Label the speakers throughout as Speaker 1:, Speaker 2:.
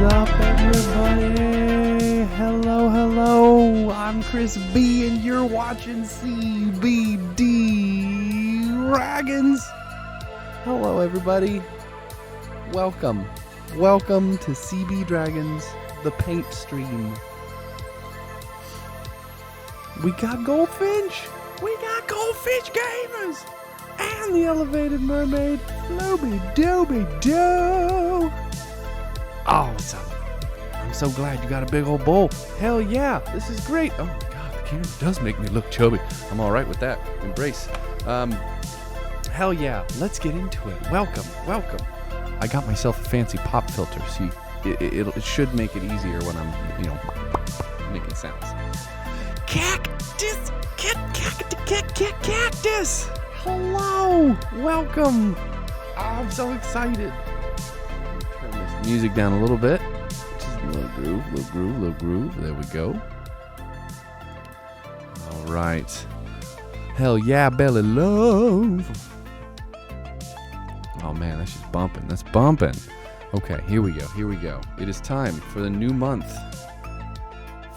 Speaker 1: up, everybody? Hello. I'm Chris B, and you're watching CBD Dragons. Hello, everybody. Welcome to CB Dragons, the paint stream. We got Goldfinch Gamers, and the Elevated Mermaid, Looby-Dooby-Doo. Oh, what's up? I'm so glad you got a big old bowl. Hell yeah, this is great. Oh my god, the camera does make me look chubby. I'm alright with that. Embrace. Hell yeah, let's get into it. Welcome. I got myself a fancy pop filter. See, it should make it easier when I'm, making sounds. Cactus! Cactus! Hello! Welcome! Oh, I'm so excited. Turn this music down a little bit. Just a little groove. There we go. Alright. Hell yeah, belly love! Oh man, that's just bumping. That's bumping. Okay, here we go. It is time for the new month.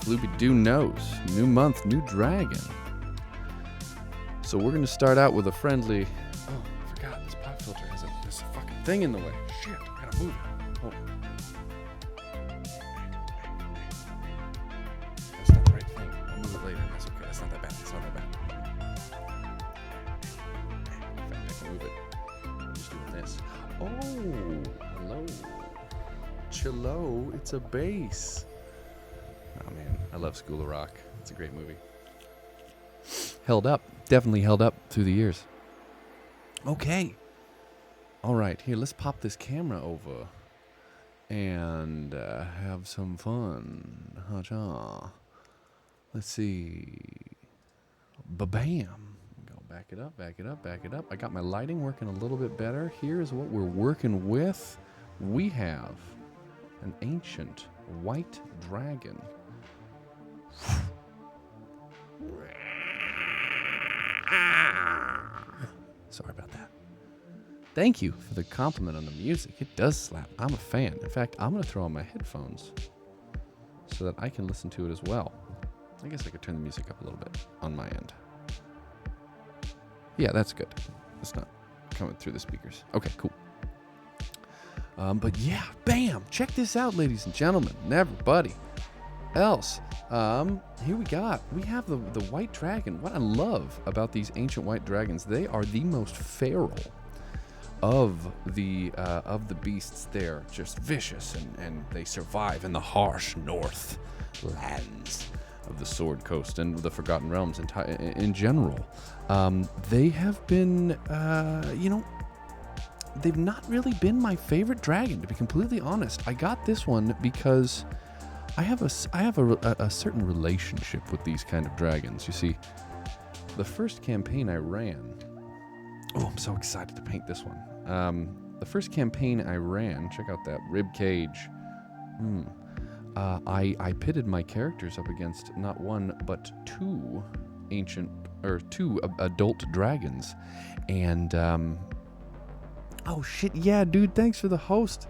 Speaker 1: Floopy-Doo knows. New month, new dragon. So we're going to start out with a friendly... Oh, I forgot. This pop filter has a fucking thing in the way. Shit, I gotta move it. Hold on. That's not the right thing. I'll move it later. That's okay. That's not that bad. In fact, I can move it. I'm just doing this. Oh, hello. Chillo, it's a bass. Oh man, I love School of Rock. It's a great movie. Definitely held up through the years. Okay. All right, here, let's pop this camera over and have some fun. Ha-cha. Let's see. Ba-bam. Go back it up. I got my lighting working a little bit better. Here's what we're working with. We have an ancient white dragon. Sorry about that. Thank you for the compliment on the music. It does slap. I'm a fan. In fact, I'm going to throw on my headphones so that I can listen to it as well. I guess I could turn the music up a little bit on my end. Yeah, that's good. It's not coming through the speakers. Okay, cool. But yeah, bam! Check this out, ladies and gentlemen, and everybody else. Here we have the white dragon. What I love about these ancient white dragons, they are the most feral of the beasts. They're just vicious, and they survive in the harsh north lands of the Sword Coast and the Forgotten Realms in general. They have been, they've not really been my favorite dragon, to be completely honest. I got this one because I have a certain relationship with these kind of dragons. You see, the first campaign I ran... Oh, I'm so excited to paint this one. The first campaign I ran, check out that rib cage. I pitted my characters up against not one, but two adult dragons. And, oh shit, yeah, dude, thanks for the host.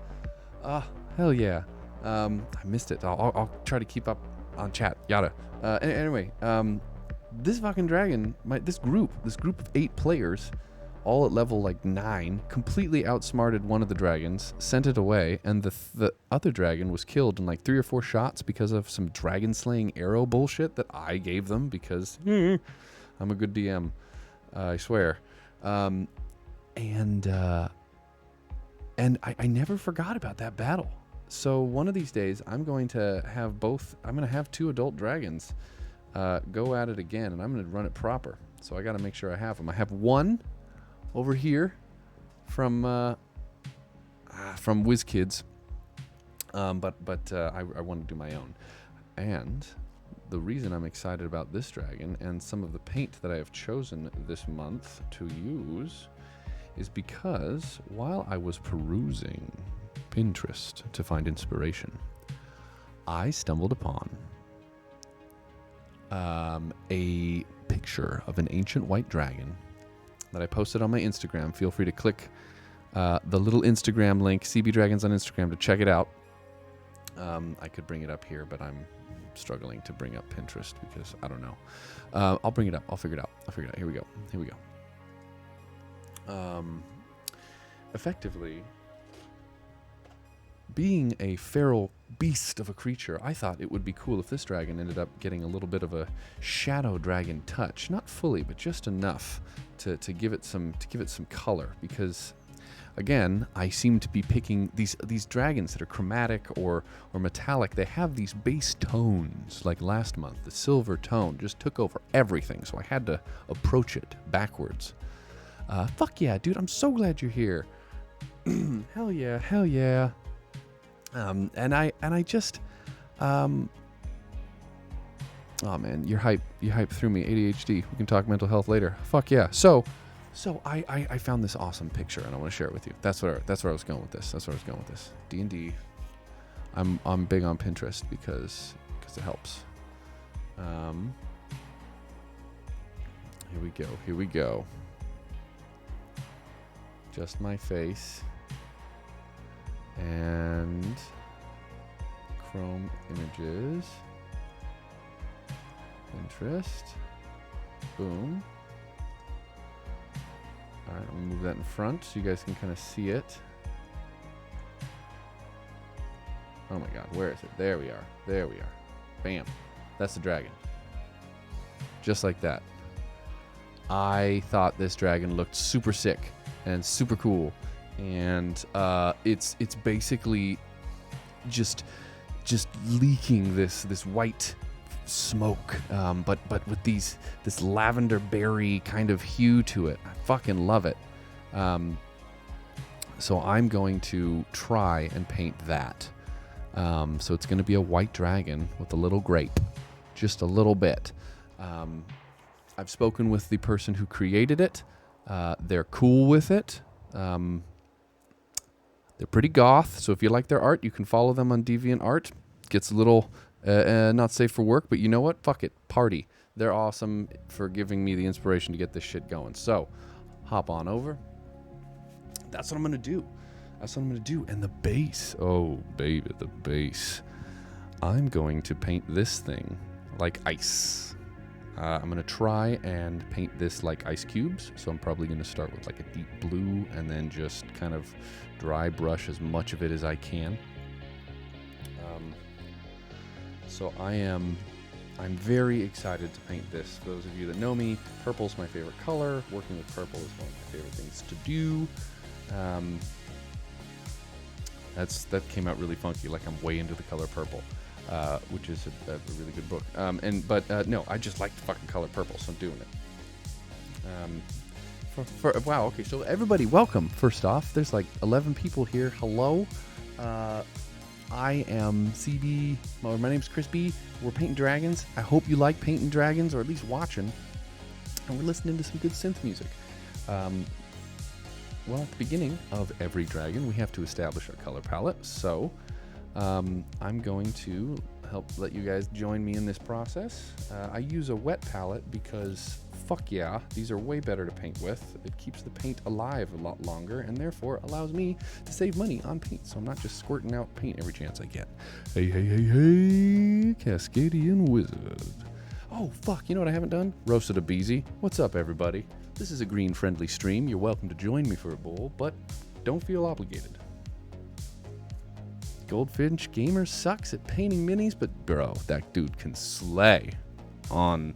Speaker 1: Hell yeah. I missed it. I'll try to keep up on chat. Yada. Anyway, this fucking dragon, this group of 8 players, all at level like 9, completely outsmarted one of the dragons, sent it away, and the other dragon was killed in like 3 or 4 shots because of some dragon slaying arrow bullshit that I gave them because I'm a good DM, I swear. And I never forgot about that battle. So one of these days, I'm going to have 2 adult dragons go at it again, and I'm going to run it proper. So I got to make sure I have them. I have one over here from WizKids, but I want to do my own. And the reason I'm excited about this dragon and some of the paint that I have chosen this month to use is because while I was perusing Pinterest to find inspiration, I stumbled upon a picture of an ancient white dragon that I posted on my Instagram. Feel free to click the little Instagram link, CB Dragons on Instagram, to check it out. I could bring it up here, but I'm struggling to bring up Pinterest because I don't know. I'll bring it up. I'll figure it out. Here we go. Effectively, being a feral beast of a creature, I thought it would be cool if this dragon ended up getting a little bit of a shadow dragon touch. Not fully, but just enough to give it some color. Because, again, I seem to be picking these dragons that are chromatic or metallic. They have these base tones. Like last month, the silver tone just took over everything. So I had to approach it backwards. Fuck yeah, dude! I'm so glad you're here. Hell yeah. And I just, oh man, you hype through me. ADHD. We can talk mental health later. Fuck yeah. So I found this awesome picture and I want to share it with you. That's where I was going with this. D&D. I'm big on Pinterest because it helps. Here we go. Just my face. And Chrome Images, Pinterest, boom. All right, I'm gonna move that in front so you guys can kind of see it. Oh my God, where is it? There we are. Bam, that's the dragon. Just like that. I thought this dragon looked super sick and super cool. And it's basically just leaking this white smoke, but with this lavender berry kind of hue to it. I fucking love it. So I'm going to try and paint that. So it's going to be a white dragon with a little grape, just a little bit. I've spoken with the person who created it. They're cool with it. They're pretty goth, so if you like their art, you can follow them on DeviantArt. Gets a little not safe for work, but you know what? Fuck it. Party. They're awesome for giving me the inspiration to get this shit going. So, hop on over. That's what I'm going to do. And the base. Oh, baby, the base. I'm going to paint this thing like ice. I'm going to try and paint this like ice cubes. So I'm probably going to start with like a deep blue and then just kind of dry brush as much of it as I can. So I'm very excited to paint this. For those of you that know me, purple's my favorite color. Working with purple is one of my favorite things to do. That came out really funky. Like I'm way into the color purple. Which is a really good book. No, I just like the fucking color purple, so I'm doing it. Wow, okay, so everybody, welcome, first off. There's like 11 people here. Hello. I am CB, or my name's Chris B. We're painting dragons. I hope you like painting dragons, or at least watching. And we're listening to some good synth music. Well, at the beginning of every dragon, we have to establish our color palette, so... I'm going to let you guys join me in this process. I use a wet palette because, fuck yeah, these are way better to paint with. It keeps the paint alive a lot longer and therefore allows me to save money on paint. So I'm not just squirting out paint every chance I get. Hey, Cascadian Wizard. Oh, fuck, you know what I haven't done? Roasted a Beezy. What's up, everybody? This is a green-friendly stream. You're welcome to join me for a bowl, but don't feel obligated. Goldfinch Gamer sucks at painting minis, but bro, that dude can slay on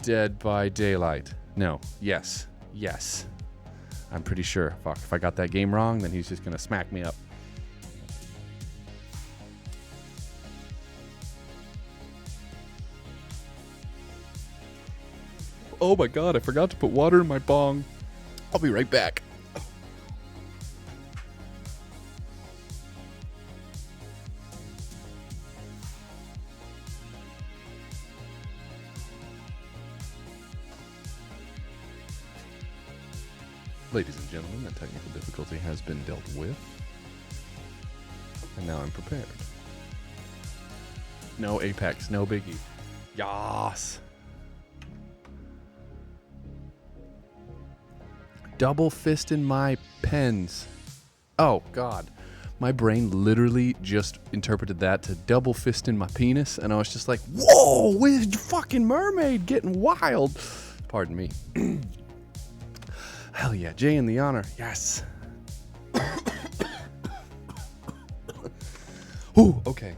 Speaker 1: Dead by Daylight. No, yes. I'm pretty sure. Fuck, if I got that game wrong, then he's just gonna smack me up. Oh my god, I forgot to put water in my bong. I'll be right back. Ladies and gentlemen, that technical difficulty has been dealt with. And now I'm prepared. No Apex, no biggie. Yas. Double fisting my pens. Oh, God. My brain literally just interpreted that to double fisting my penis, and I was just like, whoa, where's the fucking mermaid getting wild? Pardon me. Hell yeah, Jay in the honor. Yes. Ooh, okay.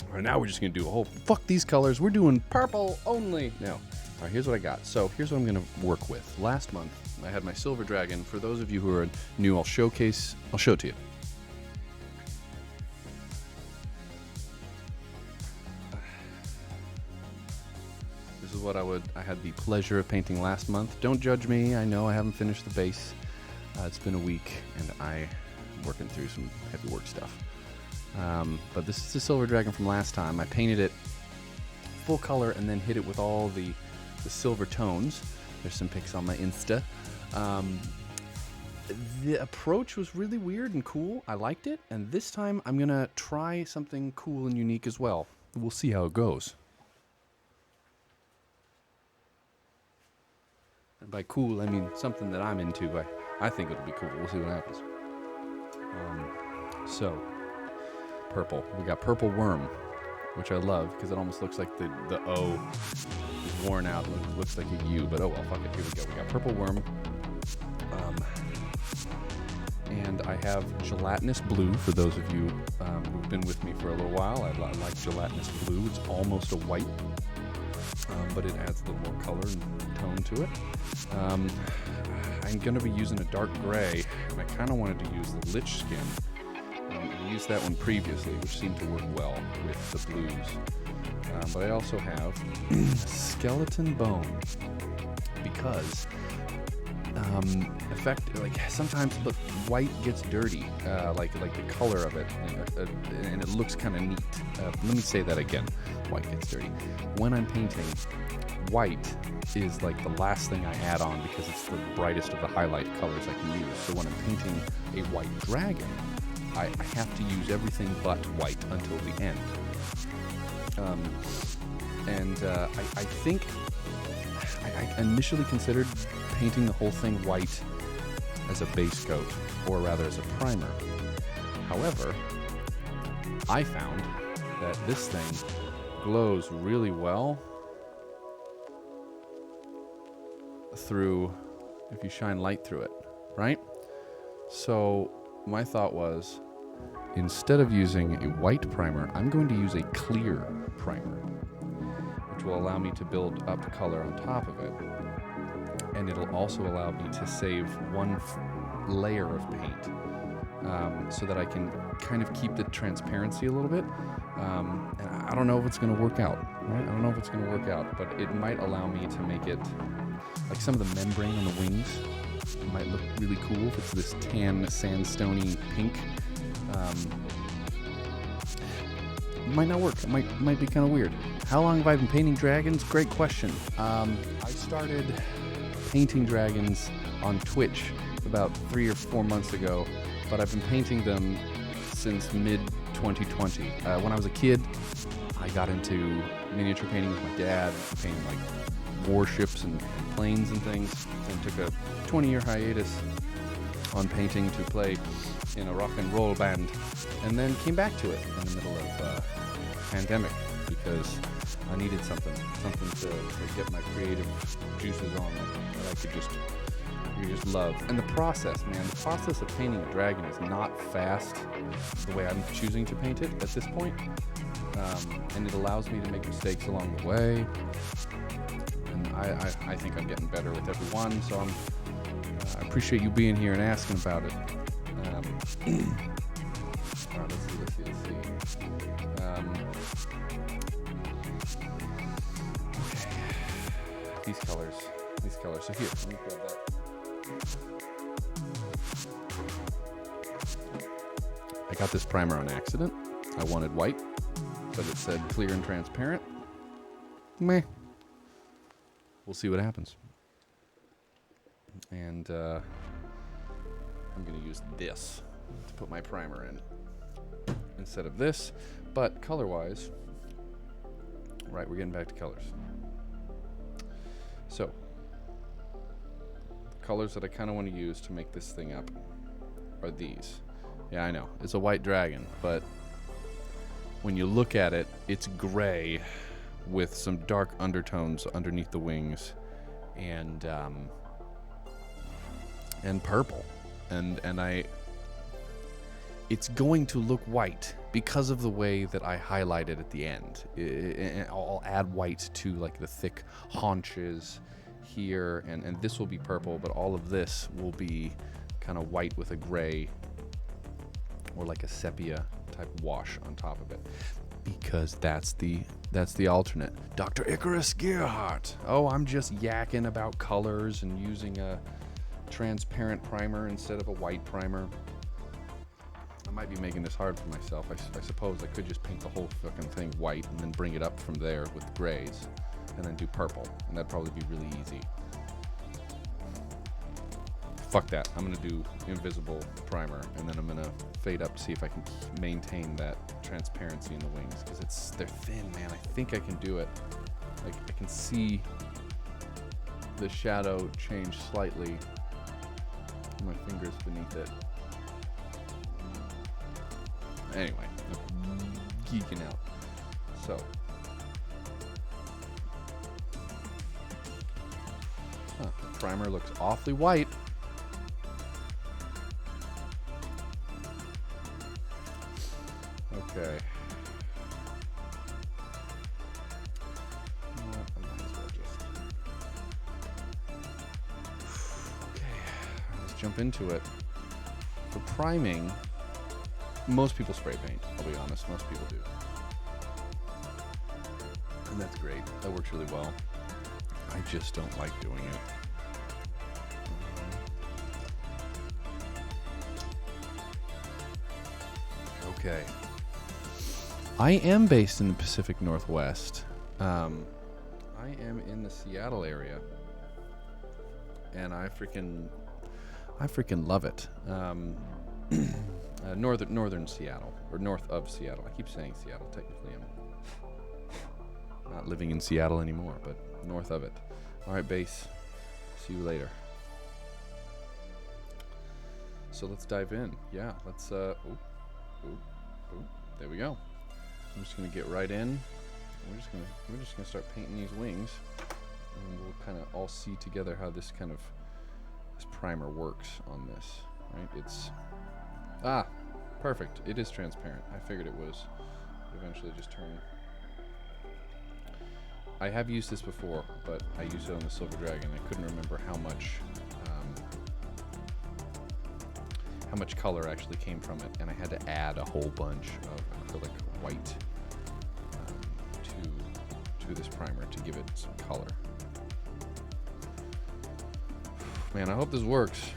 Speaker 1: All right, now we're just going to do a whole, fuck these colors. We're doing purple only. Now, all right, here's what I got. So here's what I'm going to work with. Last month, I had my silver dragon. For those of you who are new, I'll show it to you. This is what I had the pleasure of painting last month. Don't judge me. I know I haven't finished the base. It's been a week, and I'm working through some heavy work stuff. But this is the silver dragon from last time. I painted it full color and then hit it with all the silver tones. There's some pics on my Insta. The approach was really weird and cool. I liked it, and this time I'm gonna try something cool and unique as well. We'll see how it goes. And by cool, I mean something that I'm into. I think it'll be cool. We'll see what happens. So, purple. We got purple worm, which I love because it almost looks like the O is worn out. It looks like a U, but oh well, fuck it. Here we go. We got purple worm. And I have gelatinous blue. For those of you who've been with me for a little while, I like gelatinous blue. It's almost a white, but it adds a little more color and tone to it. I'm going to be using a dark gray, and I kind of wanted to use the lich skin. I used that one previously, which seemed to work well with the blues. But I also have skeleton bone, because sometimes look, white gets dirty, like the color of it, and it looks kind of neat. Let me say that again. White gets dirty. When I'm painting, white is like the last thing I add on because it's the brightest of the highlight colors I can use. So when I'm painting a white dragon, I have to use everything but white until the end. I think I initially considered painting the whole thing white as a base coat, or rather as a primer. However, I found that this thing glows really well through, if you shine light through it, right? So my thought was, instead of using a white primer, I'm going to use a clear primer, which will allow me to build up color on top of it. And it'll also allow me to save one layer of paint, so that I can kind of keep the transparency a little bit. And I don't know if it's going to work out, right? I don't know if it's going to work out, but it might allow me to make it, like some of the membrane on the wings, it might look really cool if it's this tan, sandstony pink. It might not work. It might be kind of weird. How long have I been painting dragons? Great question. I started painting dragons on Twitch about 3 or 4 months ago, but I've been painting them since mid-2020. When I was a kid, I got into miniature painting with my dad, painting like warships and planes and things, and took a 20-year hiatus on painting to play in a rock and roll band, and then came back to it in the middle of pandemic because I needed something to get my creative juices on that I could just love. And the process of painting a dragon is not fast the way I'm choosing to paint it at this point. And it allows me to make mistakes along the way. And I think I'm getting better with every one, so I appreciate you being here and asking about it. All right, let's see. These colors. So here, let me grab that. I got this primer on accident. I wanted white, but it said clear and transparent. Meh. We'll see what happens. And I'm going to use this to put my primer in instead of this. But color-wise, right, we're getting back to colors. So, the colors that I kind of want to use to make this thing up are these. Yeah, I know. It's a white dragon, but when you look at it, it's gray with some dark undertones underneath the wings, and purple, and it's going to look white because of the way that I highlighted at the end. I'll add white to like the thick haunches here, and this will be purple, but all of this will be kind of white with a gray or like a sepia type wash on top of it, because that's the alternate. Dr. Icarus Gearhart. Oh, I'm just yakking about colors and using a transparent primer instead of a white primer. I might be making this hard for myself. I suppose I could just paint the whole fucking thing white and then bring it up from there with grays and then do purple, and that'd probably be really easy. Fuck that. I'm gonna do invisible primer, and then I'm gonna fade up to see if I can maintain that transparency in the wings, because they're thin, man. I think I can do it. Like, I can see the shadow change slightly. My fingers beneath it. Anyway, I'm geeking out. So, the primer looks awfully white. Okay. You know what? I might as well just. Okay, let's jump into it. For priming, most people spray paint, I'll be honest. Most people do. And that's great. That works really well. I just don't like doing it. Okay. I am based in the Pacific Northwest. I am in the Seattle area. And I freaking love it. Northern Seattle, or north of Seattle. I keep saying Seattle. Technically, I'm not living in Seattle anymore, but north of it. All right, base. See you later. So let's dive in. Yeah, let's. There we go. I'm just gonna get right in. We're just gonna start painting these wings, and we'll kind of all see together how this primer works on this. Right? It's perfect. It is transparent. I figured it was. Eventually, just turn. I have used this before, but I used it on the Silver Dragon. I couldn't remember how much color actually came from it, and I had to add a whole bunch of acrylic white to this primer to give it some color. Man, I hope this works.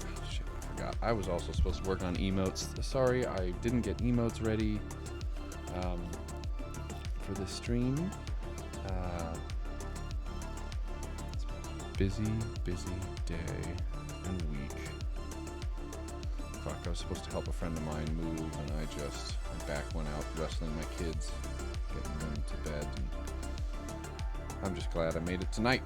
Speaker 1: Oh, shit, I forgot. I was also supposed to work on emotes. Sorry, I didn't get emotes ready for this stream. It's been a busy day and week. Fuck, I was supposed to help a friend of mine move, and my back went out wrestling my kids, getting them to bed. And I'm just glad I made it tonight.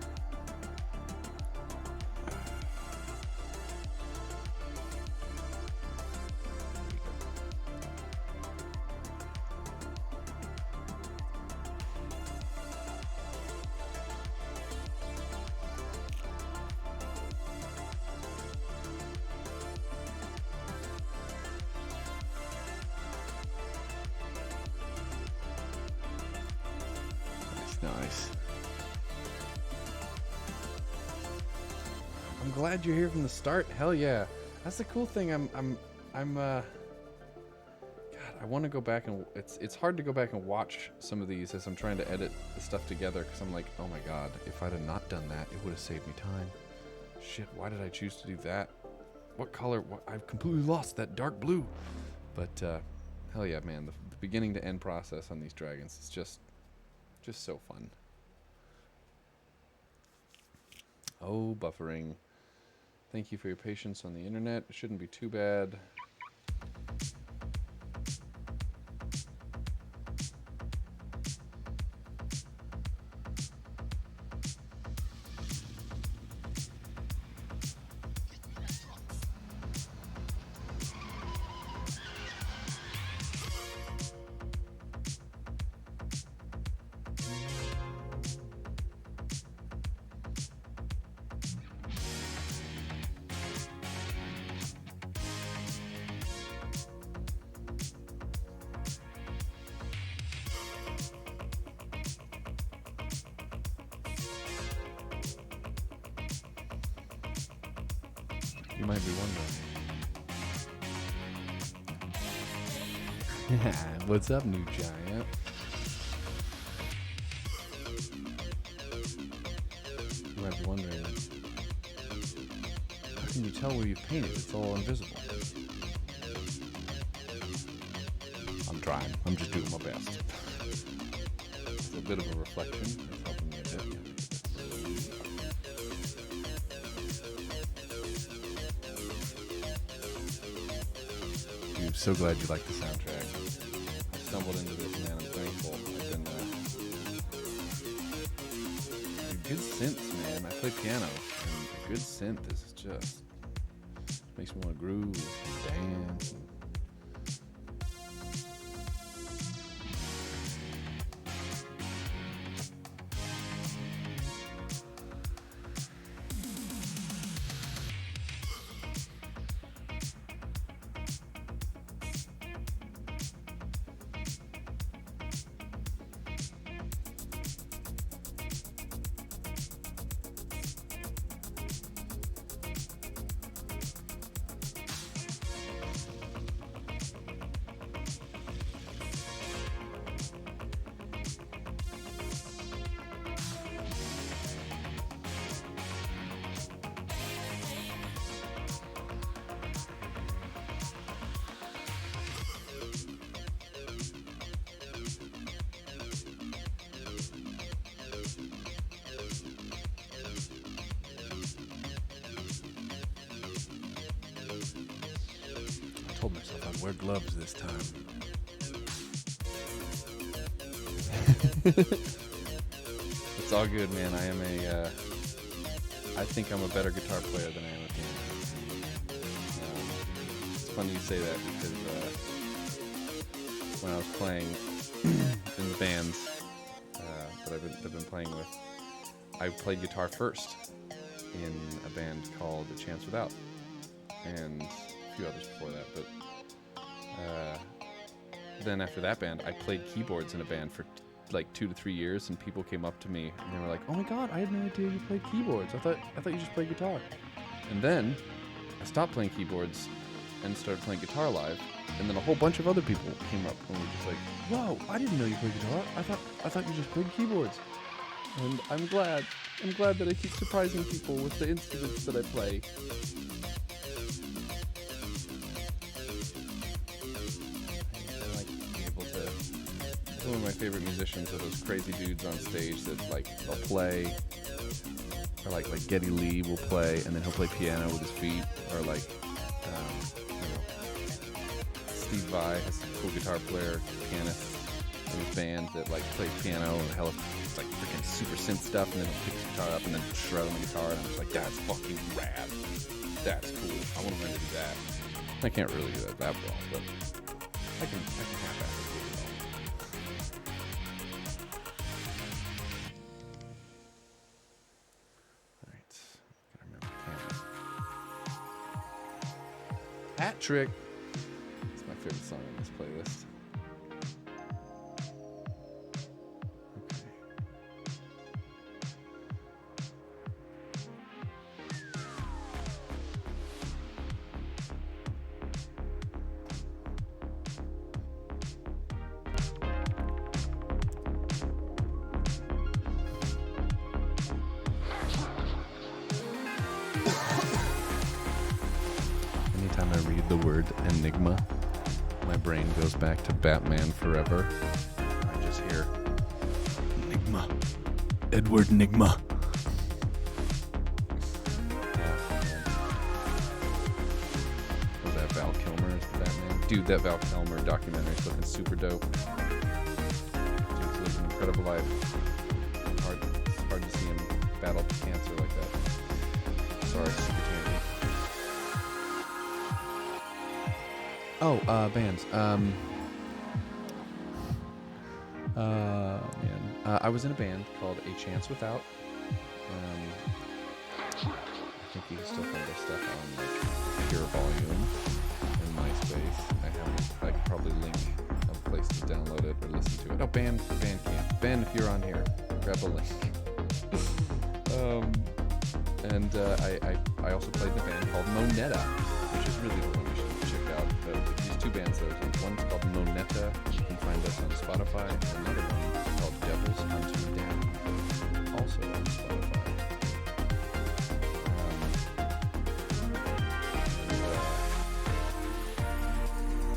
Speaker 1: Nice. I'm glad you're here from the start. Hell yeah. That's the cool thing. God, I want to go back and it's hard to go back and watch some of these as I'm trying to edit the stuff together, because I'm like, oh my god, if I'd have not done that, it would have saved me time. Shit, why did I choose to do that? What color? I've completely lost that dark blue. But hell yeah, man, the beginning to end process on these dragons is just so fun. Oh, buffering. Thank you for your patience on the internet. It shouldn't be too bad. You might be wondering. What's up, new giant? You might be wondering, how can you tell where you've painted? It's all invisible. I'm trying. I'm just doing my best. It's a bit of a reflection. It's helping me a bit. Dude, so glad you like the soundtrack. I stumbled into this, man. I'm thankful. I've been, dude, good synths, man. I play piano, and a good synth is just makes me want to groove and dance. And I told myself I'd wear gloves this time. It's all good, man. I think I'm a better guitar player than I am a pianist. It's funny you say that because when I was playing in the bands that I've been playing with, I played guitar first in a band called A Chance Without, and a few others before that, but then after that band, I played keyboards in a band for like 2 to 3 years, and people came up to me and they were like, "Oh my god, I had no idea you played keyboards. I thought you just played guitar." And then I stopped playing keyboards and started playing guitar live, and then a whole bunch of other people came up and were just like, "Whoa, I didn't know you played guitar. I thought you just played keyboards." And I'm glad that I keep surprising people with the instruments that I play. Some of my favorite musicians are those crazy dudes on stage that they'll play, or like Geddy Lee will play and then he'll play piano with his feet, or Steve Vai has a cool guitar player, pianist in his band that plays piano and hell, it's freaking super synth stuff, and then he'll pick his guitar up and then shred on the guitar, and I'm just like, that's fucking rad. That's cool. I want to learn to do that. I can't really do that well, but I can half-ass it. Hat Trick. It's my favorite song on this playlist. Anytime I read the word enigma, my brain goes back to Batman Forever. I just hear Enigma, Edward Nigma. Was that Val Kilmer as the Batman? Dude, that Val Kilmer documentary is looking super dope. Dude's living an incredible life. It's hard to see him battle cancer like that. Sorry, super tangent. Oh, bands. Man. I was in a band called A Chance Without. I think you can still find their stuff on Pure Volume in MySpace. I could probably link a place to download it or listen to it. Oh, Bandcamp. Ben, if you're on here, grab a link. And And I also played in a band called Moneta, which is really the one you should check out. These two bands, one's called Moneta. You can find us on Spotify. Another one called Devils Unto Down, also on Spotify.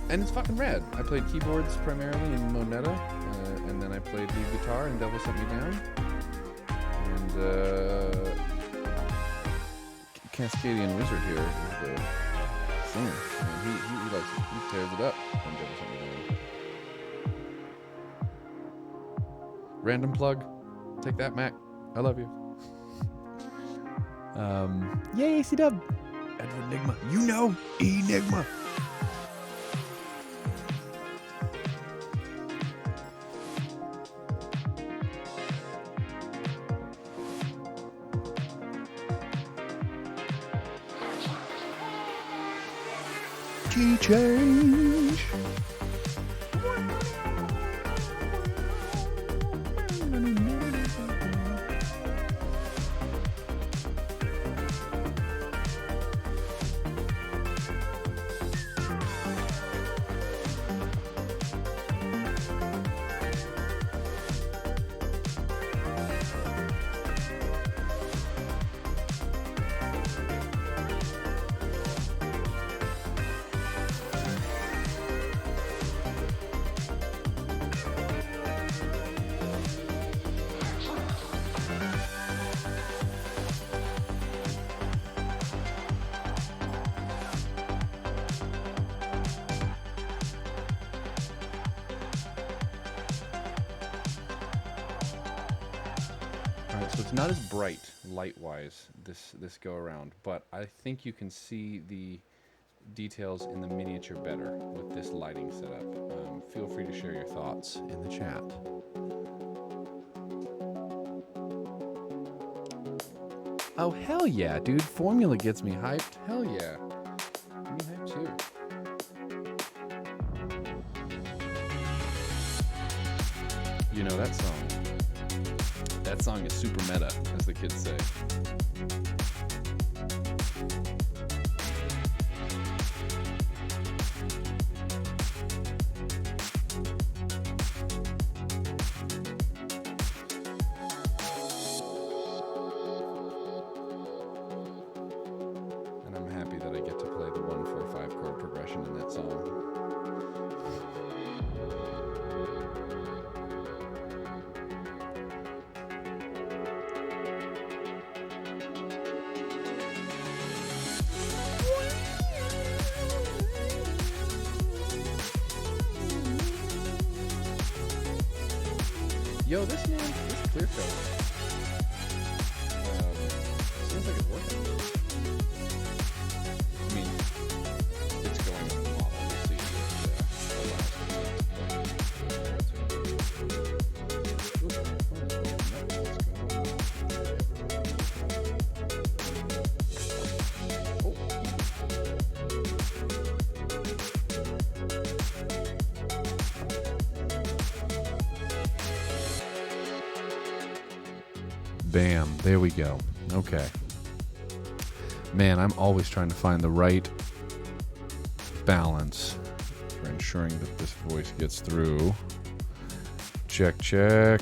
Speaker 1: And it's fucking rad. I played keyboards primarily in Moneta, and then I played lead guitar in Devil Sent Me Down. And Cascadian Wizard here is the singer. And he likes it. He tears it up on Devil Sent Me Down. Random plug. Take that, Mac. I love you. Yay, AC-Dub. Edward Enigma. You know Enigma. Key change. So it's not as bright light-wise this go around, but I think you can see the details in the miniature better with this lighting setup. Feel free to share your thoughts in the chat. Oh hell yeah, dude! Formula gets me hyped. Hell yeah, me hyped too. You know that song. That song is super meta, as the kids say. And I'm happy that I get to play the 1-4-5 chord progression in that song. Yo, this clear coat seems like it's working. I mean, it's going on the model. We'll see Bam, there we go. Okay. Man, I'm always trying to find the right balance for ensuring that this voice gets through. Check, check.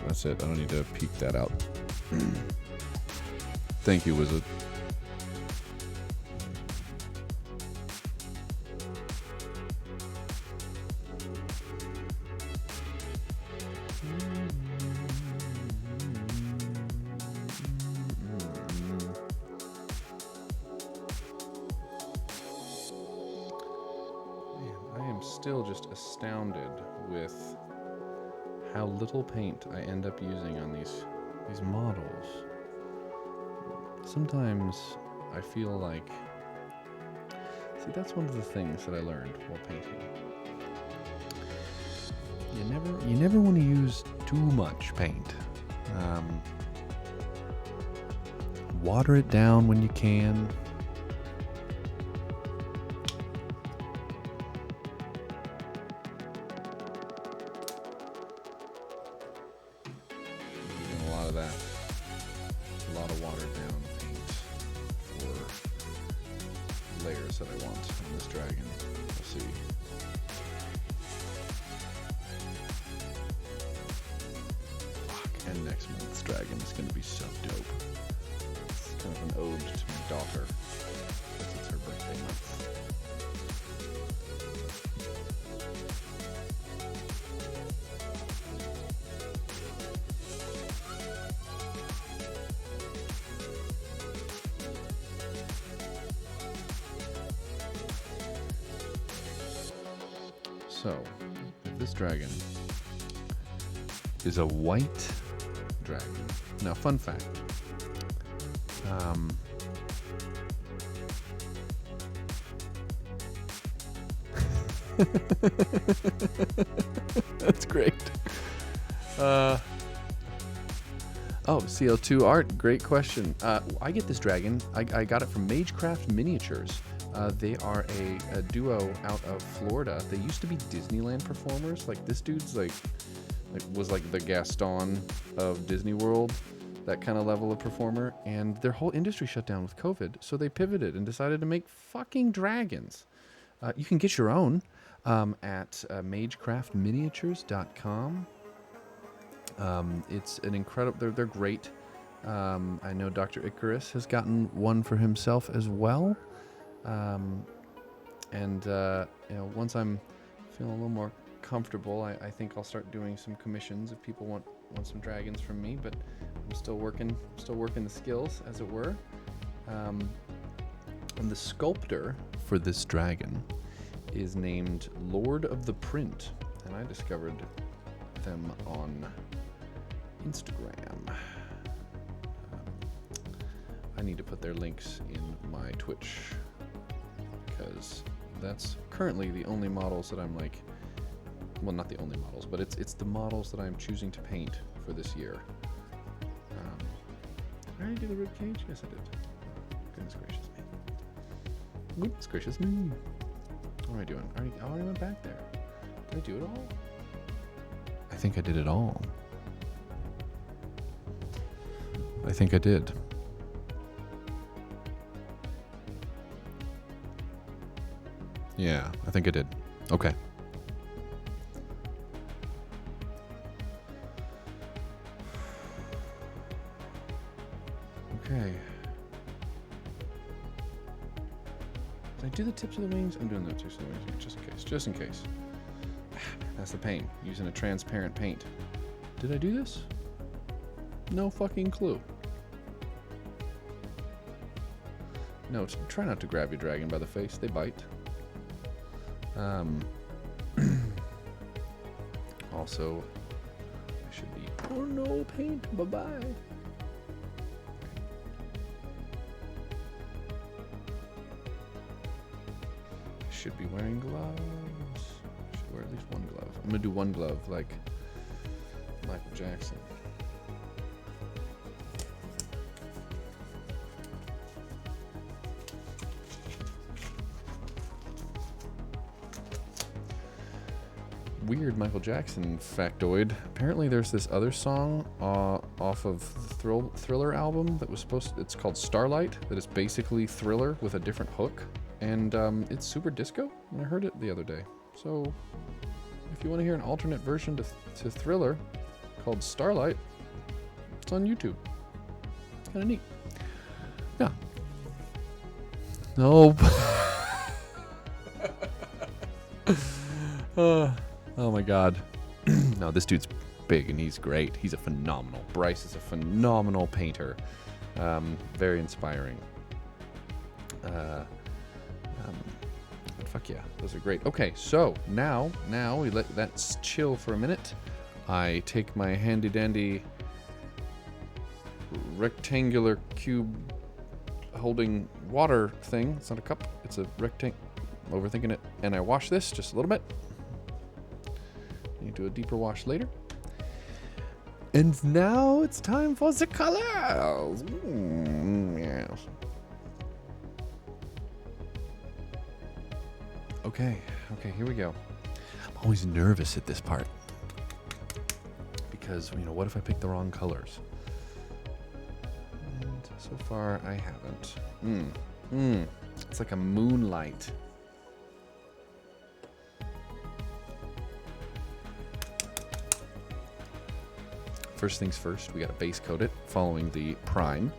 Speaker 1: That's it. I don't need to peek that out. Thank you, Wizard. Still just astounded with how little paint I end up using on these models. Sometimes I feel like, see, that's one of the things that I learned while painting. You never want to use too much paint. Water it down when you can. A lot of watered down paint. said I want on this dragon. We'll see. Fuck, and next month's dragon is going to be so dope. It's kind of an ode to my daughter, because it's her birthday month. So, this dragon is a white dragon. Now, fun fact. That's great. Oh, CL2 art. Great question. I get this dragon. I got it from Magecraft Miniatures. They are a duo out of Florida. They used to be Disneyland performers. Like, this dude's was like the Gaston of Disney World, that kind of level of performer. And their whole industry shut down with COVID, so they pivoted and decided to make fucking dragons. You can get your own at magecraftminiatures.com. It's an incredible. They're great. I know Dr. Icarus has gotten one for himself as well. Once I'm feeling a little more comfortable, I think I'll start doing some commissions if people want some dragons from me, but I'm still working the skills, as it were. And the sculptor for this dragon is named Lord of the Print, and I discovered them on Instagram. I need to put their links in my Twitch, because that's currently the only models that I'm like, well, not the only models, but it's the models that I'm choosing to paint for this year. Did I already do the rib cage? Yes, I did. Goodness gracious me. Goodness gracious me. What am I doing? I already went back there. Did I do it all? I think I did it all. I think I did. Yeah, I think I did. Okay. Okay. Did I do the tips of the wings? I'm doing the tips of the wings just in case. Just in case. That's the pain. Using a transparent paint. Did I do this? No fucking clue. No, try not to grab your dragon by the face. They bite. Also, I should be. Oh no, paint. Bye bye. I should be wearing gloves. I should wear at least one glove. I'm gonna do one glove like Michael Jackson. Weird Michael Jackson factoid. Apparently there's this other song off of the Thriller album that was it's called Starlight, that is basically Thriller with a different hook, and it's super disco, and I heard it the other day. So if you want to hear an alternate version to Thriller called Starlight, it's on YouTube. It's kind of neat. Yeah. Nope. Oh my god. No, this dude's big and he's great. He's a phenomenal. Bryce is a phenomenal painter. Very inspiring. But fuck yeah, those are great. Okay, so now we let that chill for a minute. I take my handy dandy rectangular cube holding water thing. It's not a cup, it's a rectangle. Overthinking it. And I wash this just a little bit. Do a deeper wash later. And now it's time for the colors. Yes. Okay, here we go. I'm always nervous at this part. Because, what if I pick the wrong colors? And so far, I haven't. It's like a moonlight. First things first, we got to base coat it following the prime.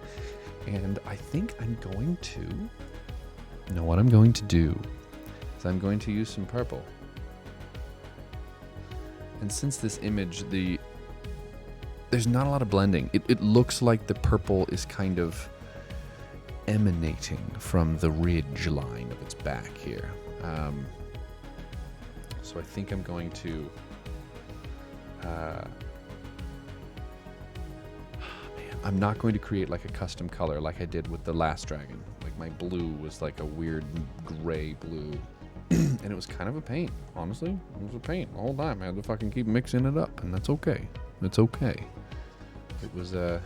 Speaker 1: And I think I'm going to... You know what I'm going to do is I'm going to use some purple. And since this image, there's not a lot of blending. It looks like the purple is kind of emanating from the ridge line of its back here. So I think I'm going to... I'm not going to create like a custom color like I did with the last dragon. Like my blue was like a weird gray blue. And it was kind of a pain, honestly. It was a pain the whole time. I had to fucking keep mixing it up, and that's okay. It's okay. It was a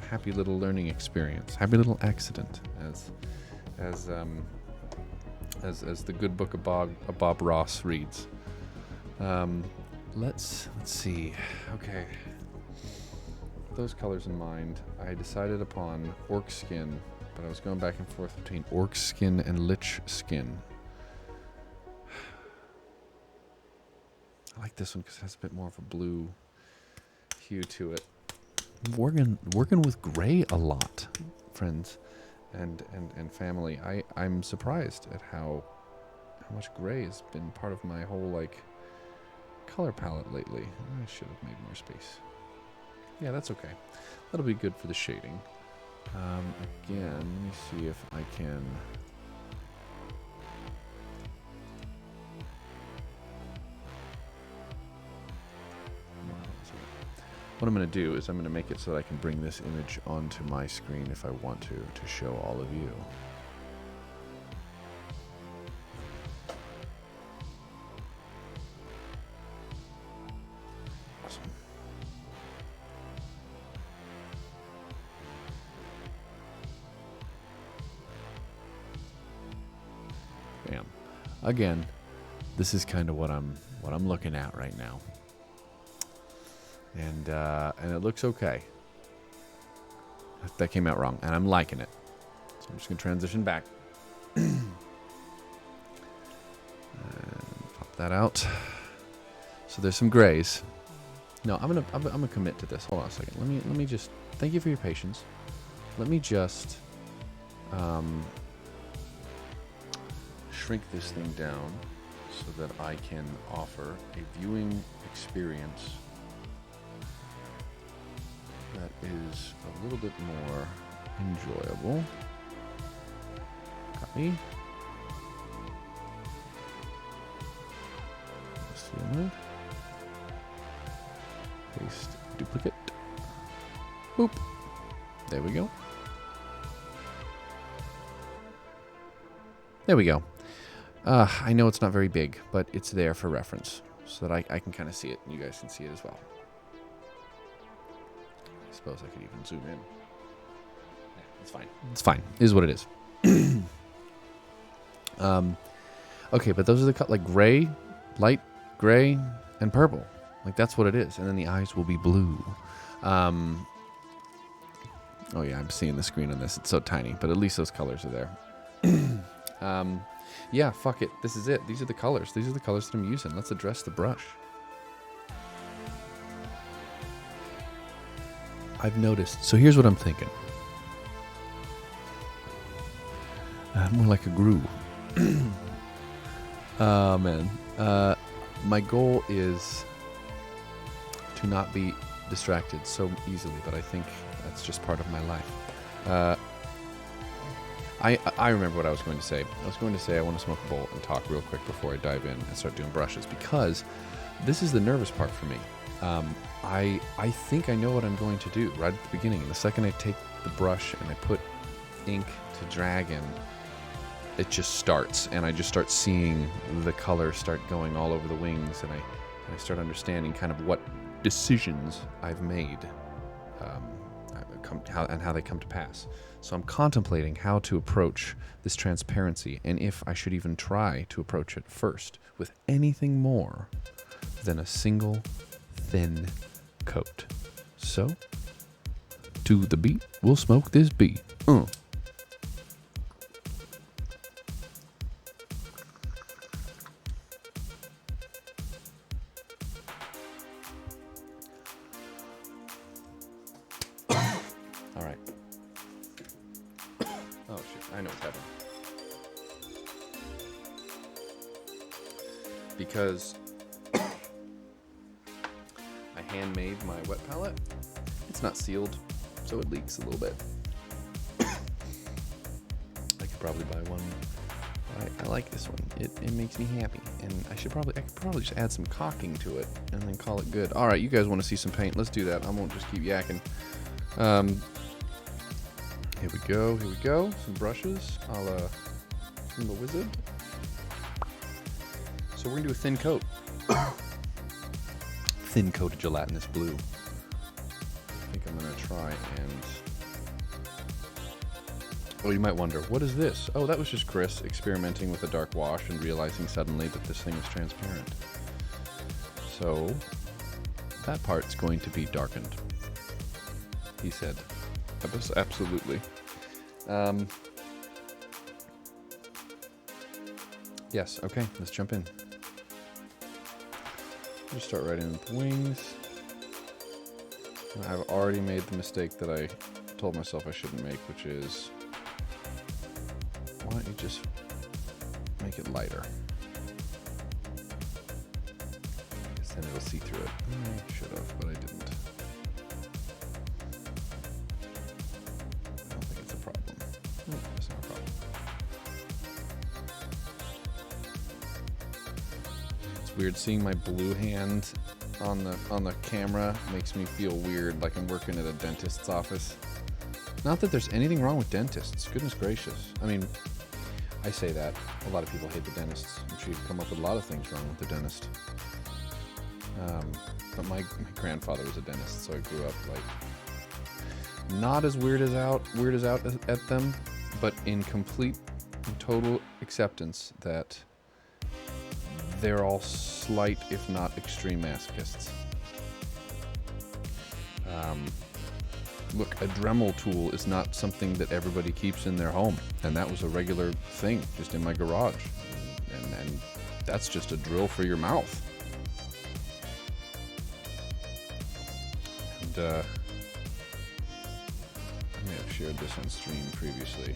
Speaker 1: happy little learning experience, happy little accident, as the good book of Bob Ross reads. Let's see. Okay. Those colors in mind, I decided upon orc skin, but I was going back and forth between orc skin and lich skin. I like this one because it has a bit more of a blue hue to it. Working with gray a lot, friends and family. I'm surprised at how much gray has been part of my whole like color palette lately. I should have made more space. Yeah, that's okay. That'll be good for the shading. Again, let me see if I can... What I'm going to do is I'm going to make it so that I can bring this image onto my screen if I want to show all of you. Awesome. Bam. Again, this is kind of what I'm looking at right now. And it looks okay. That came out wrong, and I'm liking it. So I'm just gonna transition back. And pop that out. So there's some grays. No, I'm gonna commit to this. Hold on a second. Let me just thank you for your patience. Let me just shrink this thing down so that I can offer a viewing experience that is a little bit more enjoyable. Copy. Mode. Paste duplicate. Boop. There we go. There we go. I know it's not very big, but it's there for reference so that I can kind of see it and you guys can see it as well. I suppose I could even zoom in. Yeah, it's fine. It's fine. It is what it is. Okay, but those are the like gray, light gray, and purple. Like that's what it is. And then the eyes will be blue. Oh yeah, I'm seeing the screen on this. It's so tiny, but at least those colors are there. Yeah, fuck it. This is it. These are the colors. These are the colors that I'm using. Let's address the brush. I've noticed. So here's what I'm thinking. More like a groove. Man. My goal is to not be distracted so easily, but I think that's just part of my life. I remember what I was going to say. I was going to say I want to smoke a bowl and talk real quick before I dive in and start doing brushes, because this is the nervous part for me. I think I know what I'm going to do right at the beginning. And the second I take the brush and I put ink to dragon, it just starts, and I just start seeing the color start going all over the wings, and I start understanding kind of what decisions I've made, how they come to pass. So I'm contemplating how to approach this transparency, and if I should even try to approach it first with anything more than a single thin coat. So, to the beat, we'll smoke this beat. because I handmade my wet palette. It's not sealed, so it leaks a little bit. I could probably buy one. I like this one. It makes me happy, and I could probably just add some caulking to it and then call it good. All right, you guys want to see some paint? Let's do that. I won't just keep yakking. Here we go. Some brushes, a la from the Wizard. So we're gonna do a thin coat. Thin coat of gelatinous blue. I think I'm gonna try and. Oh, you might wonder, what is this? Oh, that was just Chris experimenting with a dark wash and realizing suddenly that this thing is transparent. So, that part's going to be darkened, he said. Absolutely. Yes, okay, let's jump in. Just start right in with wings. And I've already made the mistake that I told myself I shouldn't make, which is, why don't you just make it lighter? Because then it'll see through it. I should have, but I didn't. I don't think it's a problem. No, it's not a problem. It's weird seeing my blue hand on the camera. Makes me feel weird, like I'm working at a dentist's office. Not that there's anything wrong with dentists. Goodness gracious. I mean, I say that. A lot of people hate the dentists. I'm sure you've come up with a lot of things wrong with the dentist. But my grandfather was a dentist, so I grew up like not as weirded out at them, but in complete and total acceptance that they're all slight, if not extreme, masochists. Look, a Dremel tool is not something that everybody keeps in their home, and that was a regular thing just in my garage. And that's just a drill for your mouth. And I may have shared this on stream previously,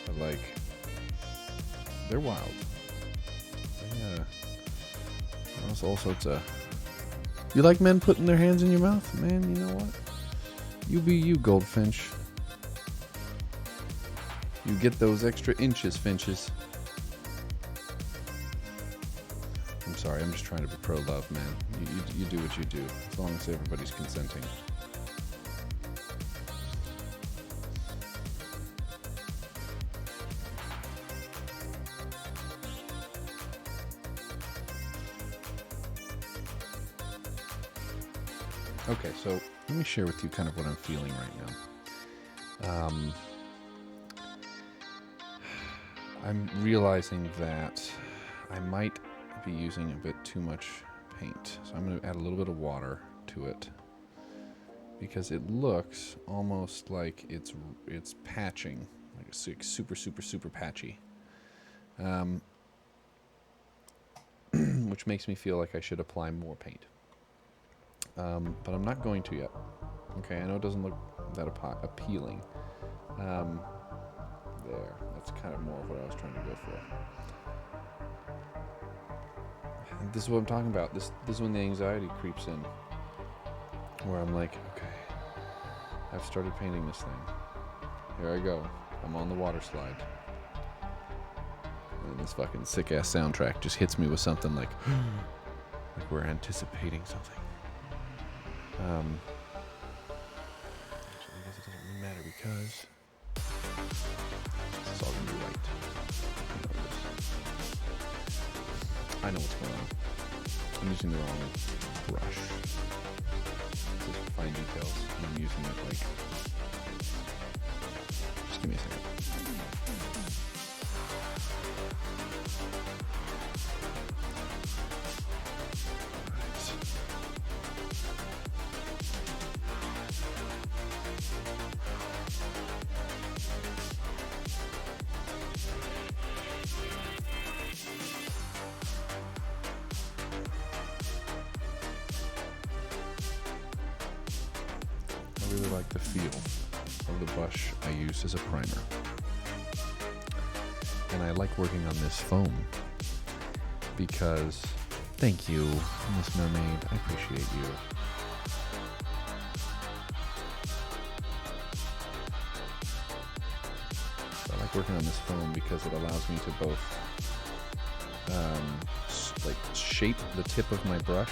Speaker 1: but like, they're wild. They, all sorts of. You like men putting their hands in your mouth? Man, you know what? You be you, Goldfinch. You get those extra inches, Finches. I'm sorry, I'm just trying to be pro-love, man. You do what you do, as long as everybody's consenting. Okay, so let me share with you kind of what I'm feeling right now. I'm realizing that I might be using a bit too much paint. So I'm going to add a little bit of water to it because it looks almost like it's patching, like it's super patchy. Which makes me feel like I should apply more paint. But I'm not going to yet. Okay, I know it doesn't look that appealing. There, that's kind of more of what I was trying to go for. And this is what I'm talking about. This is when the anxiety creeps in, where I'm like, okay, I've started painting this thing. Here I go. I'm on the water slide. And this fucking sick-ass soundtrack just hits me with something like we're anticipating something. Actually, I guess it doesn't really matter because it's all gonna be right. I know what's going on. I'm using the wrong brush. Just fine details. And I'm using it like. Just give me a second. I really like the feel of the brush I use as a primer. And I like working on this foam because thank you, Miss Mermaid. I appreciate you. I like working on this foam because it allows me to both like shape the tip of my brush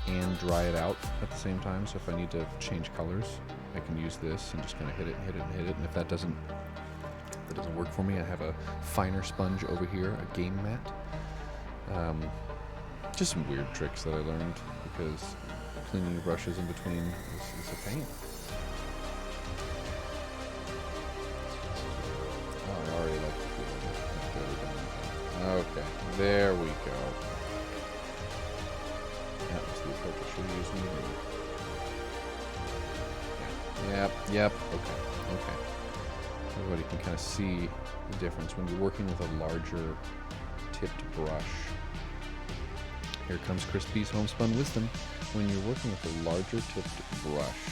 Speaker 1: and dry it out at the same time. So if I need to change colors, I can use this and just kind of hit it and hit it and hit it. And if that doesn't work for me, I have a finer sponge over here, a game mat. Just some weird tricks that I learned because cleaning your brushes in between is a pain. Oh, I already like the feeling. Okay, there we go. That was the approach I should have used immediately. Yep, okay. Everybody can kind of see the difference when you're working with a larger tipped brush. Here comes Chris B's Homespun Wisdom. When you're working with a larger tipped brush,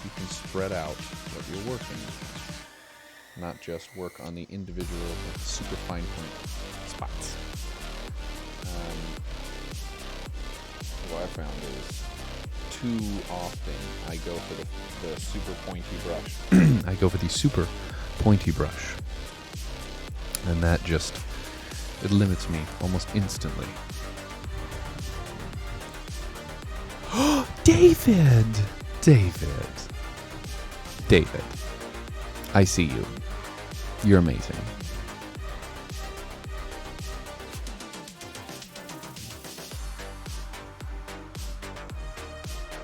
Speaker 1: you can spread out what you're working with, not just work on the individual super fine point spots. What I found is too often I go for the super pointy brush. I go for the super pointy brush. And that just, it limits me almost instantly. David. I see you. You're amazing.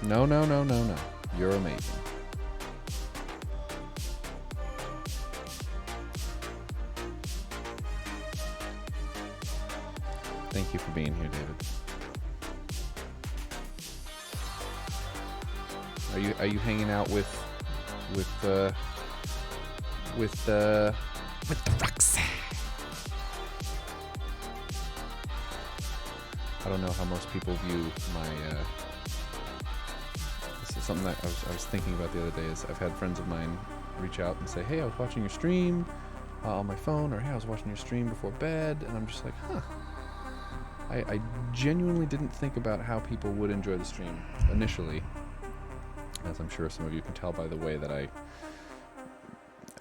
Speaker 1: No. You're amazing. Thank you for being here, David. Are you hanging out with Roxanne? I don't know how most people view my. This is something that I was thinking about the other day. Is I've had friends of mine reach out and say, "Hey, I was watching your stream on my phone," or "Hey, I was watching your stream before bed," and I'm just like, "Huh." I genuinely didn't think about how people would enjoy the stream initially, as I'm sure some of you can tell by the way that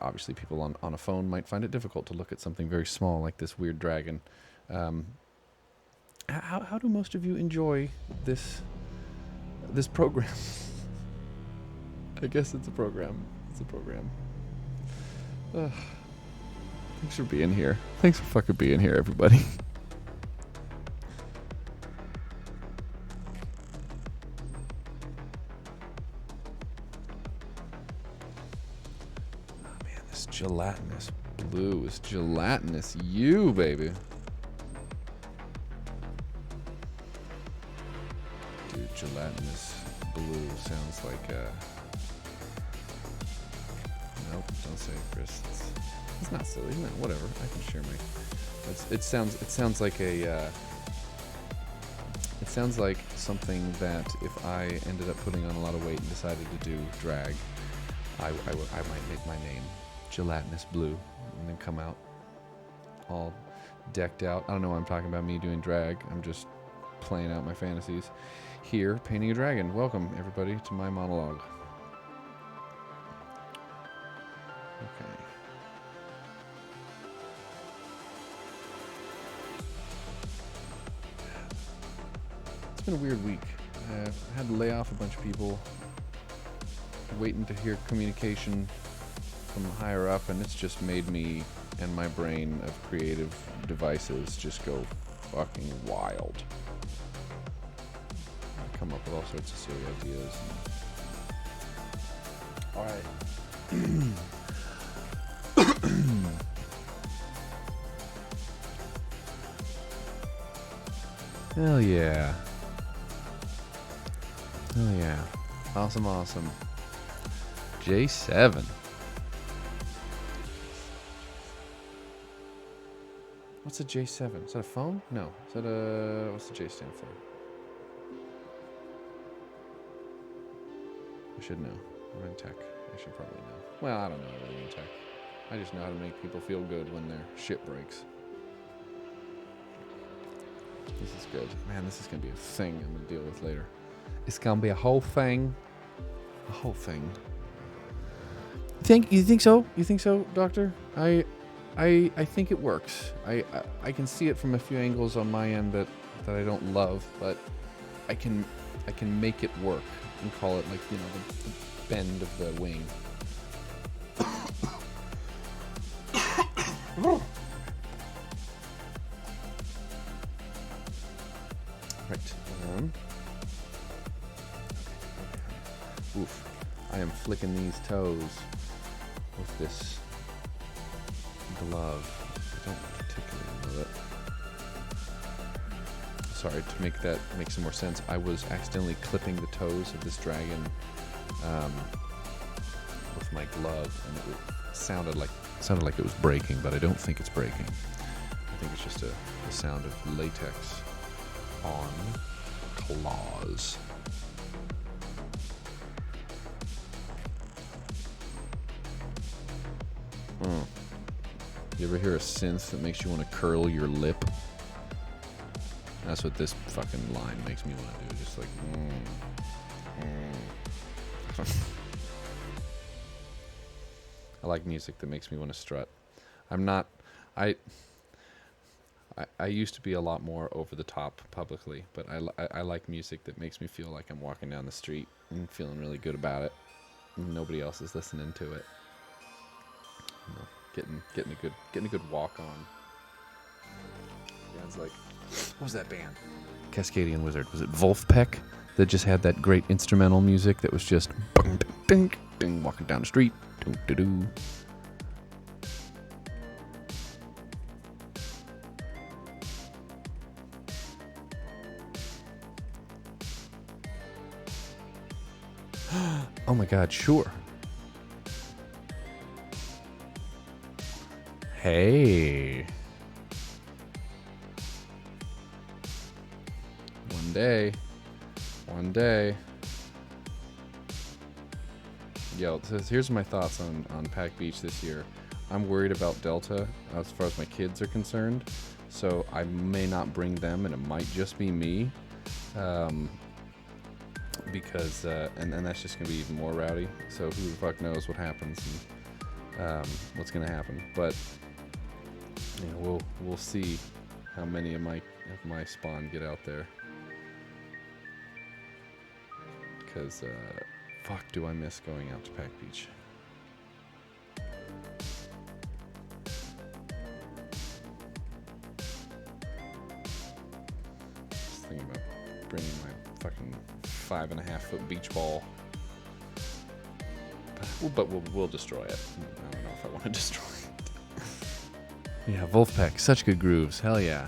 Speaker 1: obviously people on a phone might find it difficult to look at something very small like this weird dragon. How do most of you enjoy this program? I guess it's a program. Thanks for being here. Thanks for fucking being here, everybody. Gelatinous blue is gelatinous you, baby. Dude, gelatinous blue sounds like nope, don't say it, Chris. It's not silly, isn't it? Whatever. I can share my it sounds like a it sounds like something that if I ended up putting on a lot of weight and decided to do drag, I might make my name Gelatinous Blue and then come out all decked out. I don't know why I'm talking about me doing drag. I'm just playing out my fantasies here, painting a dragon. Welcome everybody to my monologue. Okay. It's been a weird week. I had to lay off a bunch of people, waiting to hear communication from higher up, and it's just made me and my brain of creative devices just go fucking wild. I come up with all sorts of silly ideas. Alright. Hell yeah. Awesome. J7. What's a J7? Is that a phone? No. Is that a... What's the J stand for? I should know. I'm in tech. I should probably know. Well, I don't know really in tech. I just know how to make people feel good when their shit breaks. This is good. Man, this is going to be a thing I'm going to deal with later. It's going to be a whole thing. A whole thing. You think so? You think so, Doctor? I think it works. I can see it from a few angles on my end that I don't love, but I can make it work and call it, like, you know, the bend of the wing. Right. Oof. I am flicking these toes with this glove. I don't particularly love it. Sorry, to make some more sense, I was accidentally clipping the toes of this dragon with my glove, and it sounded like it was breaking, but I don't think it's breaking. I think it's just the sound of latex on claws. You ever hear a synth that makes you want to curl your lip? That's what this fucking line makes me want to do. Just like, I like music that makes me want to strut. I used to be a lot more over the top publicly, but I like music that makes me feel like I'm walking down the street and feeling really good about it. And nobody else is listening to it. You know, getting a good walk on. Band's like, what was that band? Cascadian Wizard. Was it Wolfpack that just had that great instrumental music that was just ding, ding, ding, walking down the street. Doo, doo, doo. Oh my God, sure. Hey. One day. Yo, here's my thoughts on Pack Beach this year. I'm worried about Delta as far as my kids are concerned, so I may not bring them, and it might just be me, because and that's just gonna be even more rowdy. So who the fuck knows what happens and what's gonna happen? But you know, we'll see how many of my spawn get out there. Because, fuck, do I miss going out to Pack Beach. Just thinking about bringing my fucking 5.5-foot beach ball. But we'll destroy it. I don't know if I want to destroy it. Yeah, Wolfpack, such good grooves. Hell yeah.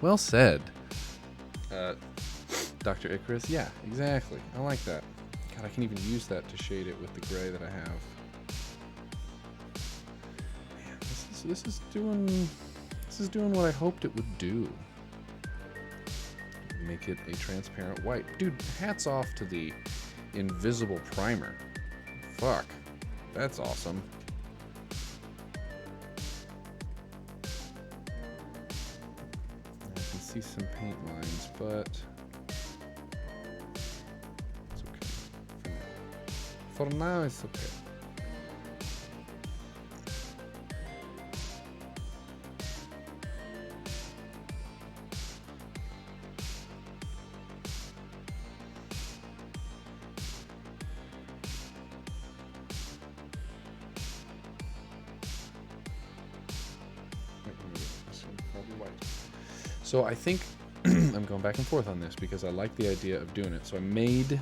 Speaker 1: Well said. Dr. Icarus, yeah, exactly. I like that. God, I can even use that to shade it with the gray that I have. Man, this is doing what I hoped it would do. Make it a transparent white. Dude, hats off to the invisible primer. Fuck. That's awesome. See some paint lines, but it's okay. For now, it's okay. So I think I'm going back and forth on this because I like the idea of doing it. So I made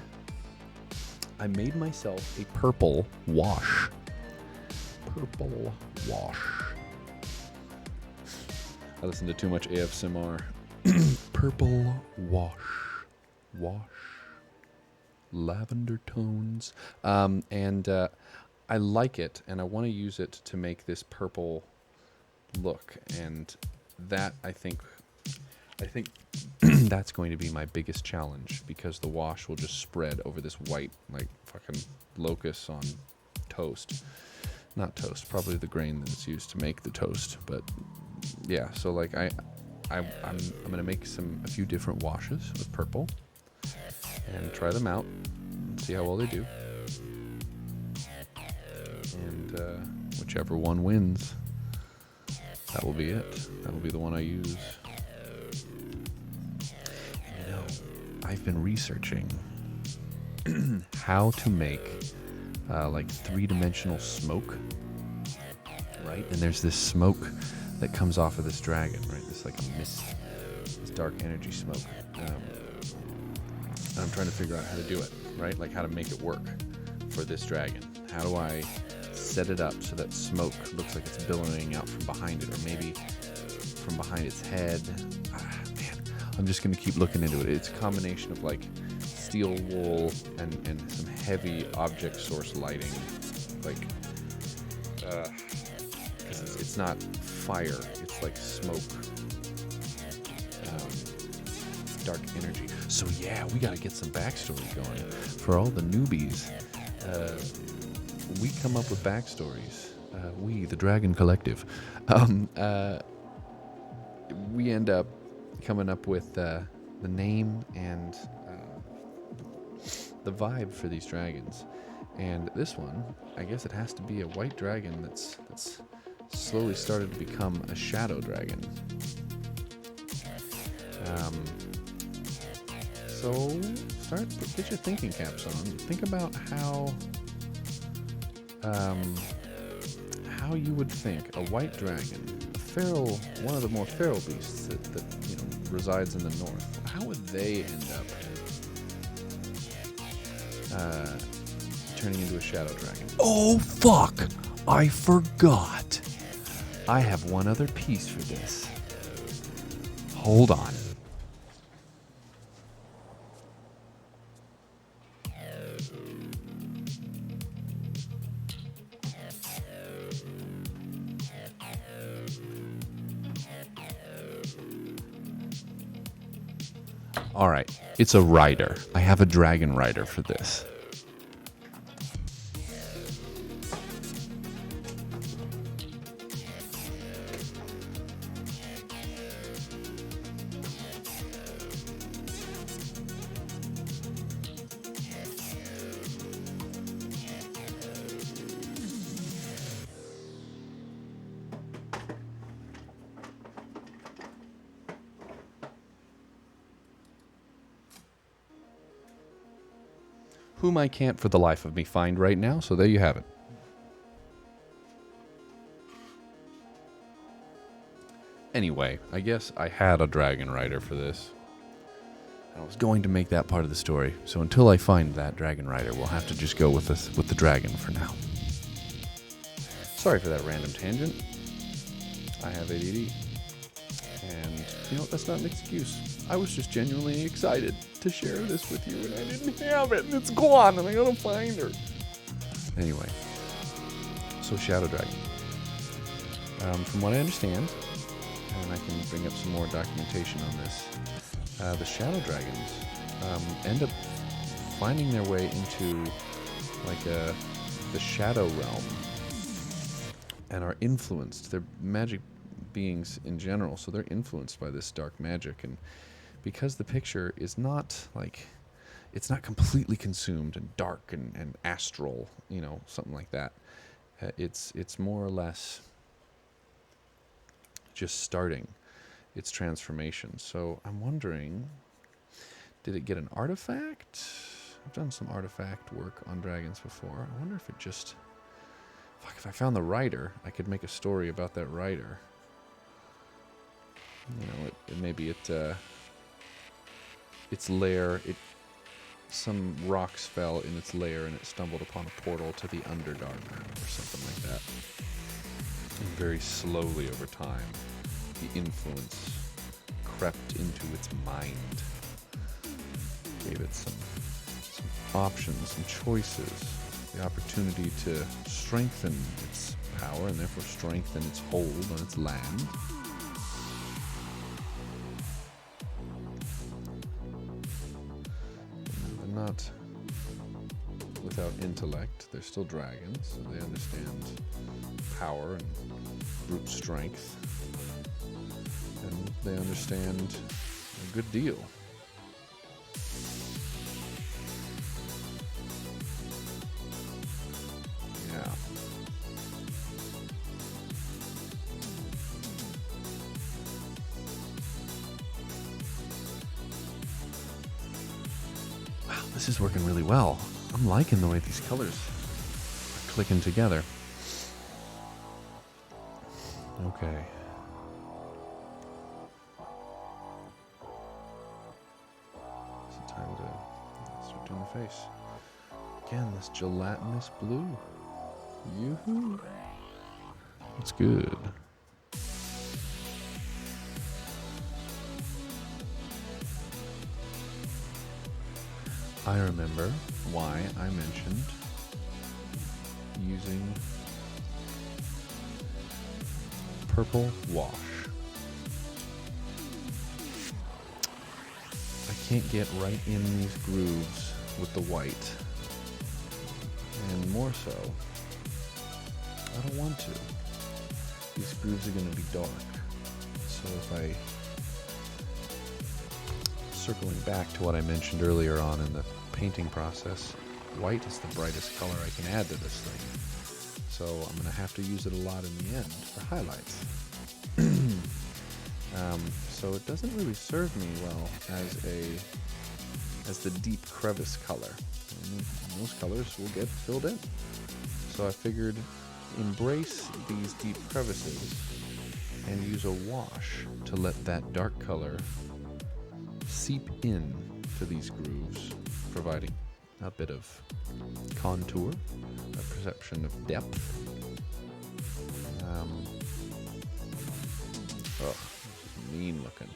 Speaker 1: myself a purple wash. Purple wash. I listened to too much ASMR. Purple wash. Lavender tones. And I like it, and I want to use it to make this purple look. And that, I think that's going to be my biggest challenge, because the wash will just spread over this white, like fucking locusts on toast. not toast, probably the grain that's used to make the toast. But yeah, so like I'm gonna make a few different washes with purple and try them out, and see how well they do. And whichever one wins, that will be it. That will be the one I use. You know, I've been researching how to make like 3-dimensional smoke, right? And there's this smoke that comes off of this dragon, right? This like a mist, this dark energy smoke. And I'm trying to figure out how to do it, right? Like how to make it work for this dragon. How do I set it up so that smoke looks like it's billowing out from behind it, or maybe from behind its head? Man, I'm just going to keep looking into it. It's a combination of like steel wool and some heavy object source lighting, like because it's not fire, it's like smoke, dark energy. So yeah, we got to get some backstory going for all the newbies. We come up with backstories. We, the Dragon Collective, we end up coming up with the name and the vibe for these dragons. And this one, I guess it has to be a white dragon that's slowly started to become a shadow dragon. So get your thinking caps on. Think about how you would think a white dragon, a feral, one of the more feral beasts that resides in the north, how would they end up turning into a shadow dragon? Oh fuck! I forgot. I have one other piece for this. Hold on. All right, it's a rider. I have a dragon rider for this. Whom I can't for the life of me find right now, so there you have it. Anyway, I guess I had a dragon rider for this. I was going to make that part of the story, so until I find that dragon rider, we'll have to just go with the dragon for now. Sorry for that random tangent. I have ADD. And, that's not an excuse. I was just genuinely excited to share this with you, and I didn't have it, and it's gone, and I gotta find her. Anyway, so Shadow Dragon. From what I understand, and I can bring up some more documentation on this, the Shadow Dragons end up finding their way into like the Shadow Realm, and are influenced. They're magic beings in general, so they're influenced by this dark magic. And because the picture is not like, it's not completely consumed and dark and astral, something like that, it's more or less just starting its transformation. So I'm wondering, did it get an artifact? I've done some artifact work on dragons before. I wonder if it just, if I found the rider, I could make a story about that rider. Maybe its lair, some rocks fell in its lair and it stumbled upon a portal to the Underdark or something like that. And very slowly over time, the influence crept into its mind, gave it some options, some choices, the opportunity to strengthen its power and therefore strengthen its hold on its land. without intellect. They're still dragons, so they understand power and brute strength. And they understand a good deal. Yeah. Wow, this is working really well. I'm liking the way these colors are clicking together. Okay. It's time to start doing the face. Again, this gelatinous blue. Yoo-hoo. It's good. I remember why I mentioned using purple wash. I can't get right in these grooves with the white. And more so, I don't want to. These grooves are going to be dark. So if I... Circling back to what I mentioned earlier on in the painting process, white is the brightest color I can add to this thing. So I'm going to have to use it a lot in the end for highlights. So it doesn't really serve me well as the deep crevice color. And those colors will get filled in. So I figured embrace these deep crevices and use a wash to let that dark color seep in to these grooves, providing a bit of contour, a perception of depth. This is mean looking.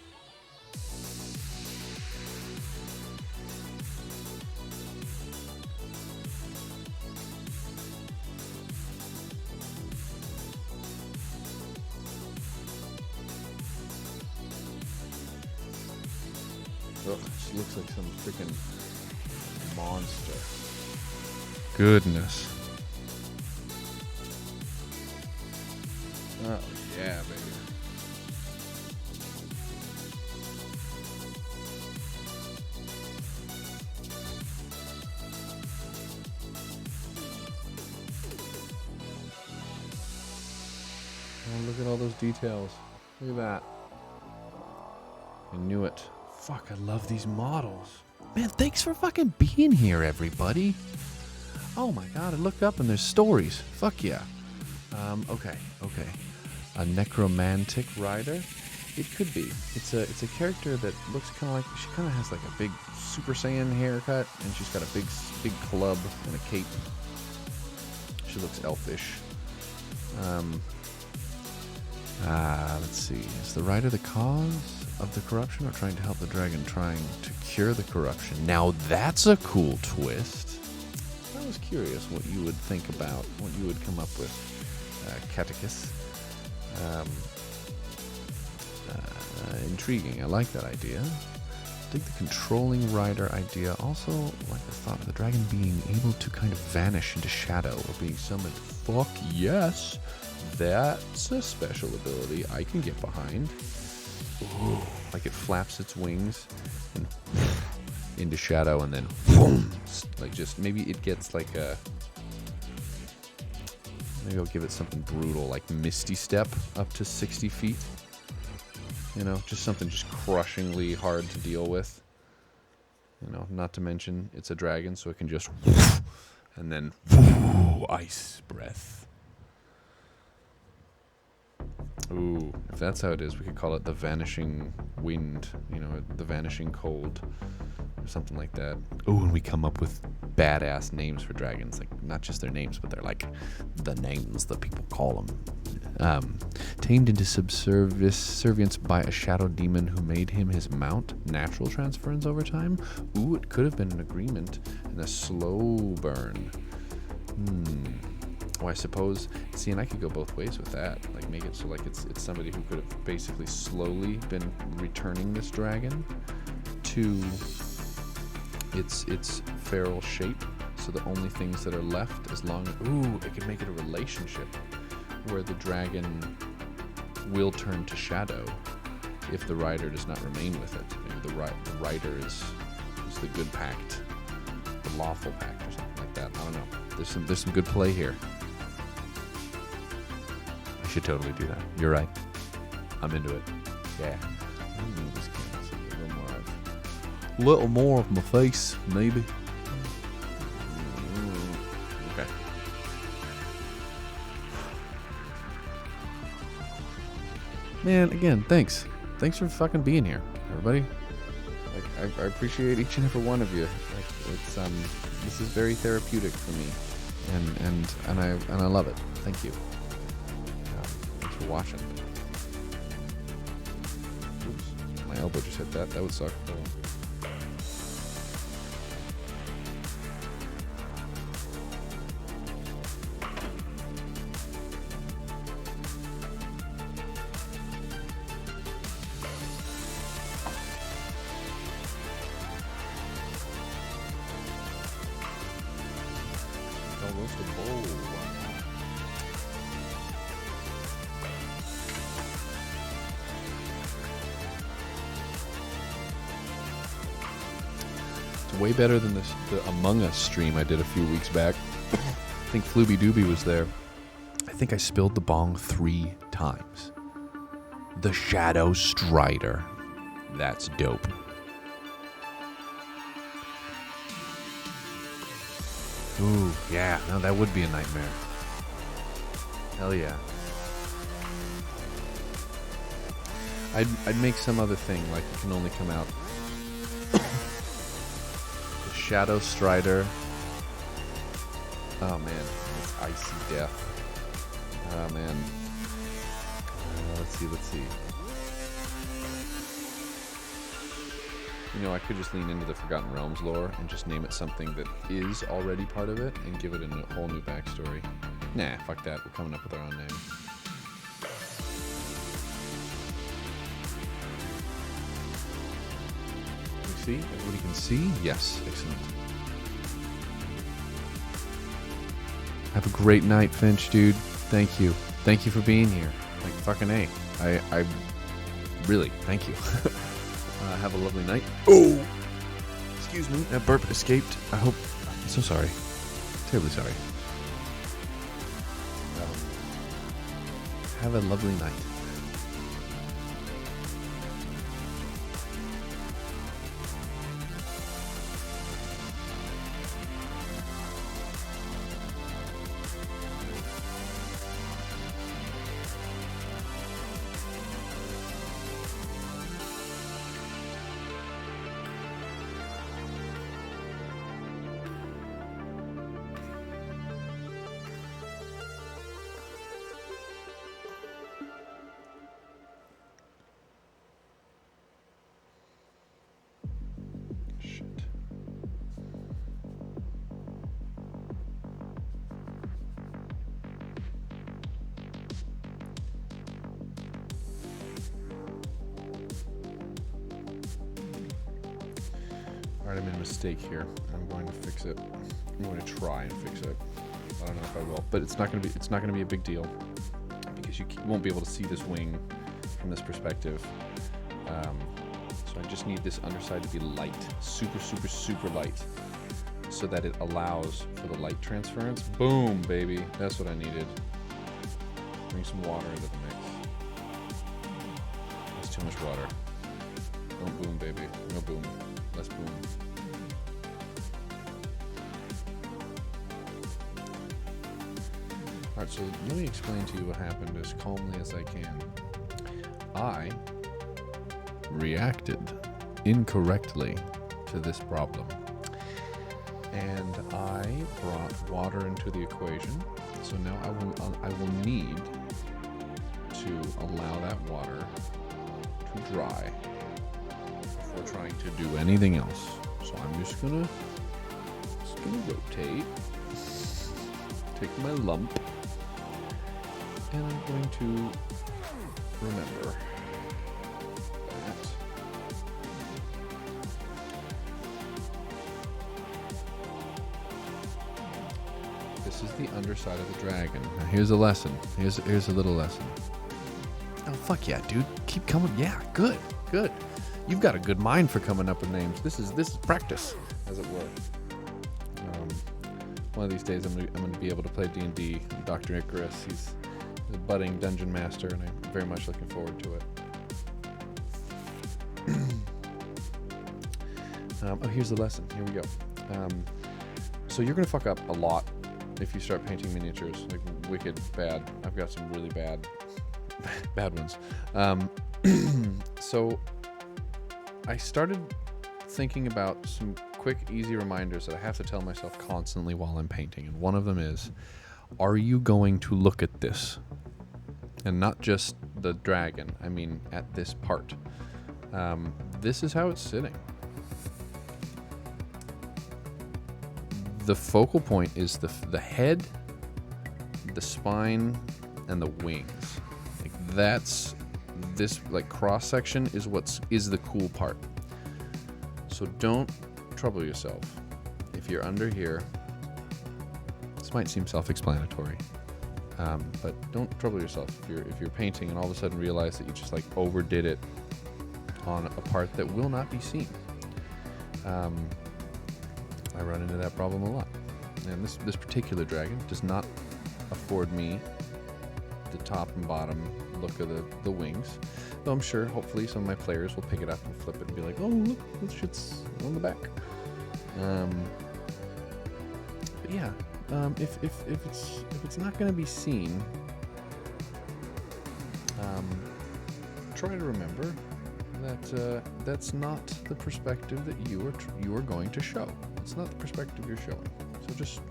Speaker 1: Ugh, she looks like some freaking monster. Goodness. Oh, yeah, baby. Oh, look at all those details. Look at that. I knew it. Fuck, I love these models. Man, thanks for fucking being here, everybody. Oh my god, I look up and there's stories. Fuck yeah. Okay. A necromantic rider? It could be. It's a character that looks kind of like, she kind of has like a big Super Saiyan haircut, and she's got a big club and a cape. She looks elfish. Let's see. Is the rider the cause of the corruption, or trying to help the dragon trying to cure the corruption? Now that's a cool twist. I was curious what you would think about, what you would come up with, Catechus. Intriguing. I like that idea. I think the controlling rider idea. Also like the thought of the dragon being able to kind of vanish into shadow or being summoned. Fuck yes. That's a special ability I can get behind. Ooh, like it flaps its wings and into shadow, and then boom, like just maybe it gets like a, maybe I'll give it something brutal like Misty Step up to 60 feet. You know, just something just crushingly hard to deal with. You know, not to mention it's a dragon, so it can just and then ice breath. Ooh, if that's how it is, we could call it the vanishing wind, you know, the vanishing cold, or something like that. Ooh, and we come up with badass names for dragons, like not just their names, but they're like the names that people call them. Tamed into subservience by a shadow demon who made him his mount, natural transference over time. Ooh, it could have been an agreement and a slow burn. Oh, I suppose. See, and I could go both ways with that. Like, make it so like it's somebody who could have basically slowly been returning this dragon to its feral shape, So the only things that are left, as long as... Ooh, it could make it a relationship where the dragon will turn to shadow if the rider does not remain with it. Maybe the rider is the good pact, the lawful pact, or something like that. I don't know. There's some good play here. I should totally do that. You're right. I'm into it. Yeah. This a little more of my face, maybe. Okay. Man, again, thanks. Thanks for fucking being here, everybody. Like, I appreciate each and every one of you. Like, it's this is very therapeutic for me, and I love it. Thank you. Thanks for watching. Oops, my elbow just hit that. That would suck. Way better than the Among Us stream I did a few weeks back. I think Flooby Dooby was there. I think I spilled the bong 3 times. The Shadow Strider. That's dope. Ooh, yeah. No, that would be a nightmare. Hell yeah. I'd make some other thing, like it can only come out. Shadow Strider. Oh man, it's Icy Death. Oh man. Let's see. You know, I could just lean into the Forgotten Realms lore and just name it something that is already part of it and give it a whole new backstory. Nah, fuck that. We're coming up with our own name. See? Everybody can see? Yes. Excellent. Have a great night, Finch, dude. Thank you. Thank you for being here. Like, fucking A. I really, thank you. Have a lovely night. Oh! Excuse me. That burp escaped. I'm so sorry. Terribly sorry. Have a lovely night. I made a mistake here. I'm going to fix it. I'm going to try and fix it. I don't know if I will, but it's not going to be a big deal because you won't be able to see this wing from this perspective. So I just need this underside to be light, super, super, super light, so that it allows for the light transference. Boom, baby. That's what I needed. Bring some water into the mix. That's too much water. Don't boom, baby. No boom. Less boom. Alright, so let me explain to you what happened as calmly as I can. I reacted incorrectly to this problem. And I brought water into the equation. So now I will need to allow that water to dry before trying to do anything else. So I'm just gonna rotate, take my lump, and I'm going to remember that This is the underside of the dragon. Now here's a lesson. Here's a little lesson. Oh, fuck yeah, dude. Keep coming. Yeah, good. You've got a good mind for coming up with names. This is practice, as it were. One of these days I'm gonna be able to play D&D with Dr. Icarus. He's a budding dungeon master, and I'm very much looking forward to it. Oh, here's the lesson. Here we go. So you're gonna fuck up a lot if you start painting miniatures, like wicked bad. I've got some really bad ones. So I started thinking about some quick, easy reminders that I have to tell myself constantly while I'm painting, and one of them is, are you going to look at this? And not just the dragon, I mean at this part. This is how it's sitting. The focal point is the head, the spine, and the wings. Like that's this like cross section is the cool part. So don't trouble yourself. If you're under here, this might seem self-explanatory, but don't trouble yourself if you're painting and all of a sudden realize that you just like overdid it on a part that will not be seen. I run into that problem a lot, and this particular dragon does not afford me the top and bottom look of the wings, though I'm sure hopefully some of my players will pick it up and flip it and be like, oh look, this shit's on the back. But yeah, if it's not going to be seen, try to remember that that's not the perspective that you are going to show. It's not the perspective you're showing. So just,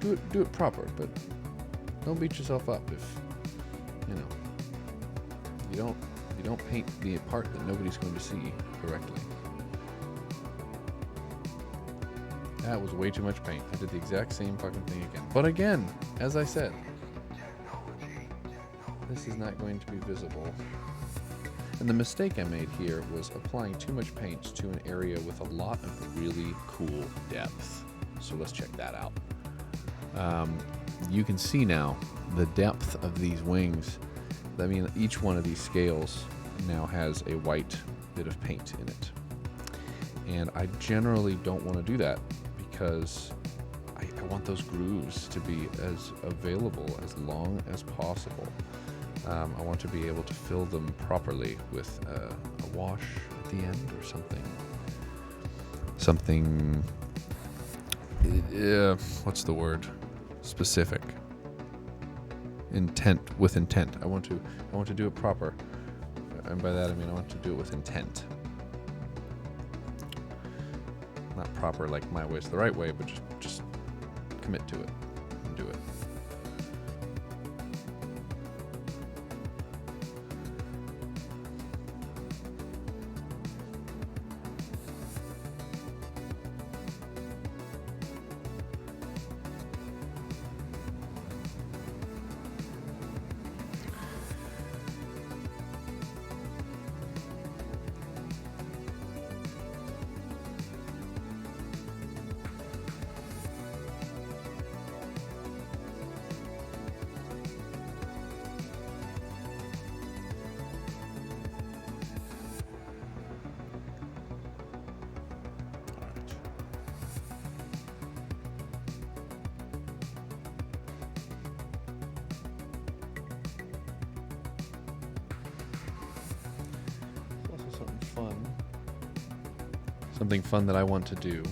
Speaker 1: do it proper, but don't beat yourself up if, you don't paint the part that nobody's going to see correctly. That was way too much paint. I did the exact same fucking thing again. But again, as I said, this is not going to be visible. And the mistake I made here was applying too much paint to an area with a lot of really cool depth. So let's check that out. You can see now the depth of these wings. I mean, each one of these scales now has a white bit of paint in it. And I generally don't want to do that because I want those grooves to be as available as long as possible. I want to be able to fill them properly with a wash at the end or something, what's the word? Specific. With intent. I want to do it proper. And by that I mean I want to do it with intent. Not proper like my way is the right way, but just commit to it and do it. Something fun that I want to do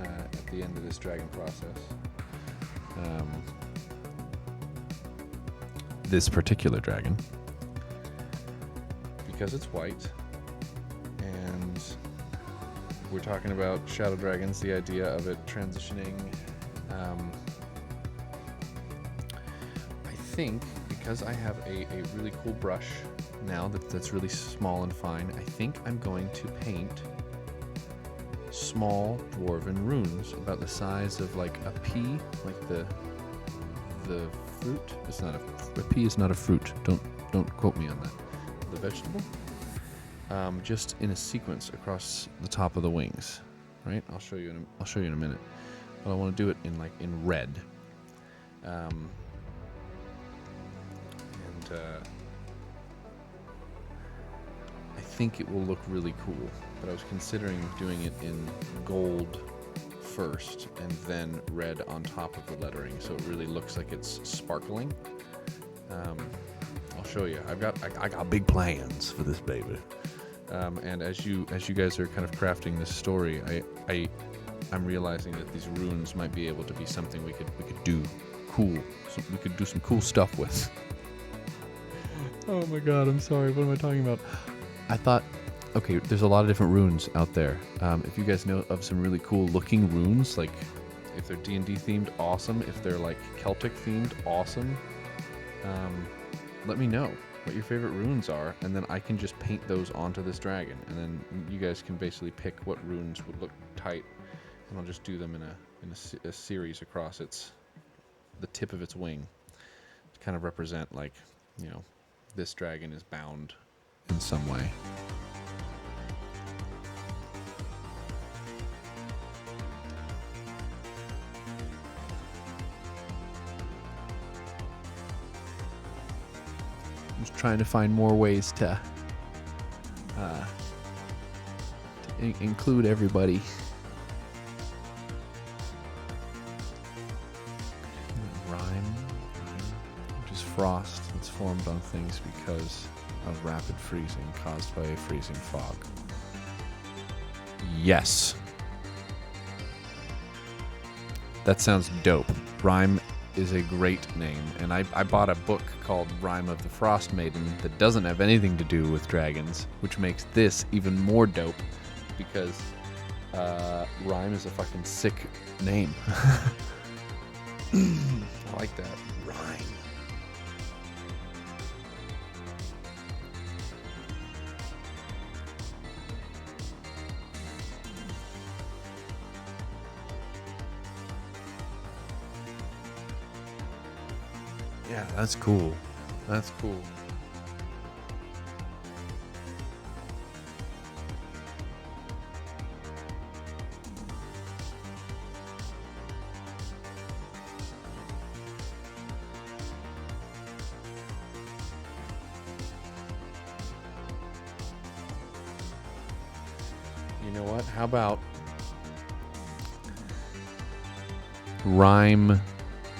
Speaker 1: at the end of this dragon process. This particular dragon, because it's white, and we're talking about shadow dragons, the idea of it transitioning. I think because I have a really cool brush now that's really small and fine, I think I'm going to paint small dwarven runes about the size of like a pea, like the fruit. It's not a pea is not a fruit. Don't quote me on that. The vegetable, just in a sequence across the top of the wings. Right? I'll show you in a minute. but I want to do it in red. I think it will look really cool, but I was considering doing it in gold first and then red on top of the lettering, so it really looks like it's sparkling. I'll show you. I got big plans for this baby. And as you guys are kind of crafting this story, I'm realizing that these runes might be able to be something we could do cool. So we could do some cool stuff with. Oh my god, I'm sorry. What am I talking about? I thought, okay, there's a lot of different runes out there. If you guys know of some really cool looking runes, like if they're D&D themed, awesome. If they're like Celtic themed, awesome. Let me know what your favorite runes are, and then I can just paint those onto this dragon, and then you guys can basically pick what runes would look tight, and I'll just do them in a series across the tip of its wing to kind of represent, like, you know, this dragon is bound in some way. I'm just trying to find more ways to include everybody. Rime, which is frost that's formed on things because of rapid freezing caused by a freezing fog. Yes. That sounds dope. Rime is a great name, and I bought a book called Rime of the Frost Maiden that doesn't have anything to do with dragons, which makes this even more dope because Rime is a fucking sick name. I like that. Rime. Yeah, that's cool. That's cool. You know what? How about Rime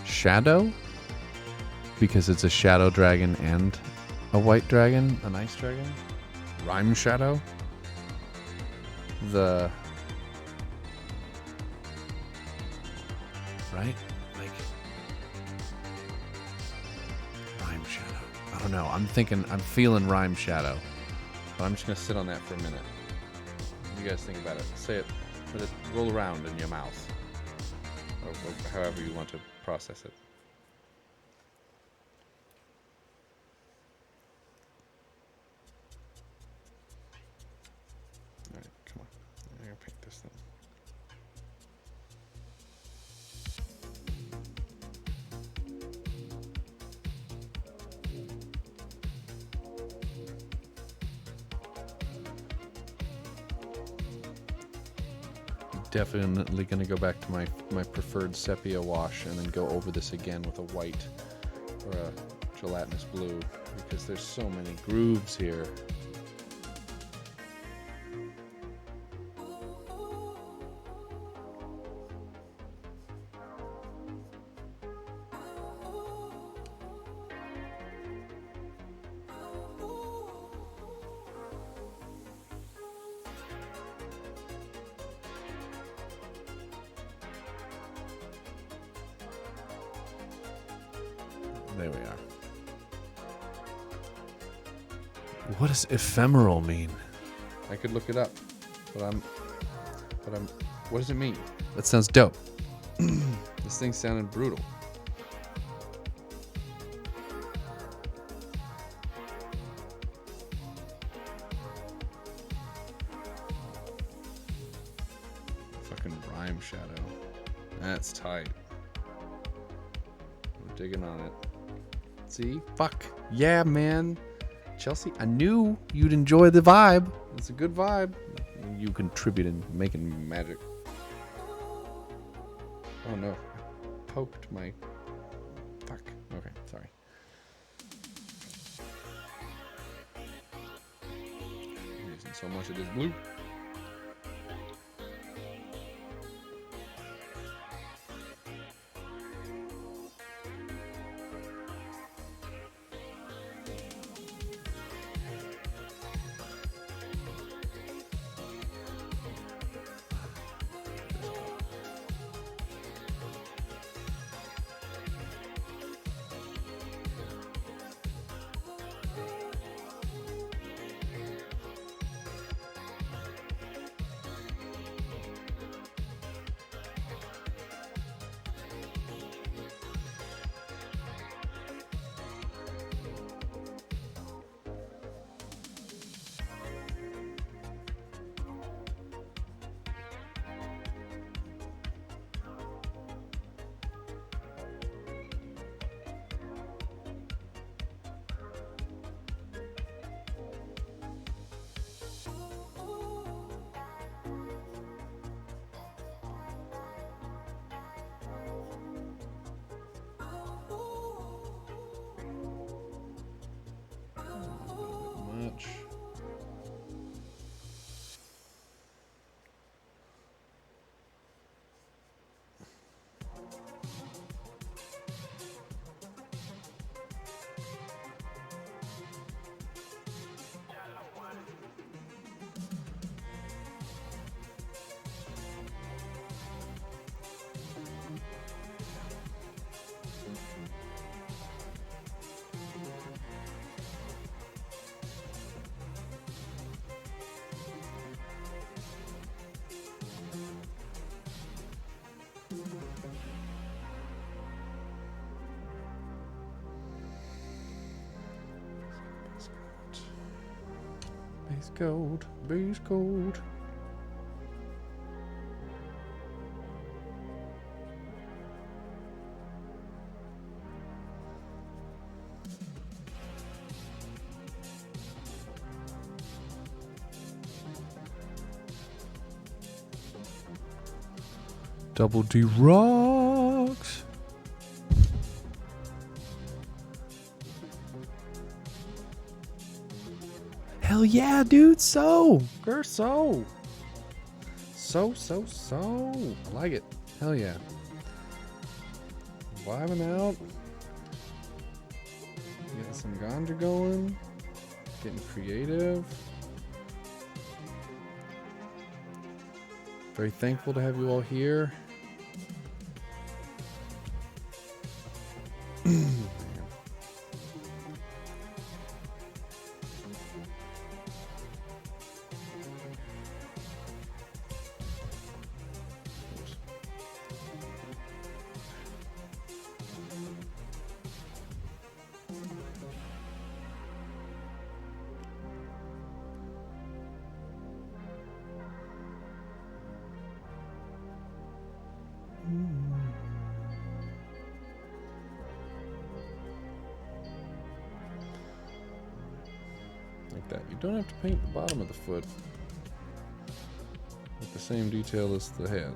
Speaker 1: Shadow? Because it's a shadow dragon and a white dragon, an ice dragon. Rime Shadow. Right? Like Rime Shadow. I don't know. I'm feeling Rime Shadow. But I'm just gonna sit on that for a minute. You guys think about it. Say it. Let it roll around in your mouth. Or however you want to process it. Definitely going to go back to my preferred sepia wash and then go over this again with a white or a gelatinous blue because there's so many grooves here. There we are. What does ephemeral mean? I could look it up, but I'm. What does it mean? That sounds dope. This thing sounded brutal. Fucking Rime Shadow. That's tight. We're digging on it. See? Fuck. Yeah, man. Chelsea, I knew you'd enjoy the vibe. It's a good vibe. You contribute in making magic. Oh no, I poked my... Fuck. Okay, sorry. I'm using so much of this blue. Much. Base coat, base coat. Double D rocks. Hell yeah, dude. So. So. I like it. Hell yeah. Vibing out. Getting some ganja going. Getting creative. Very thankful to have you all here. Like that. You don't have to paint the bottom of the foot with the same detail as the head.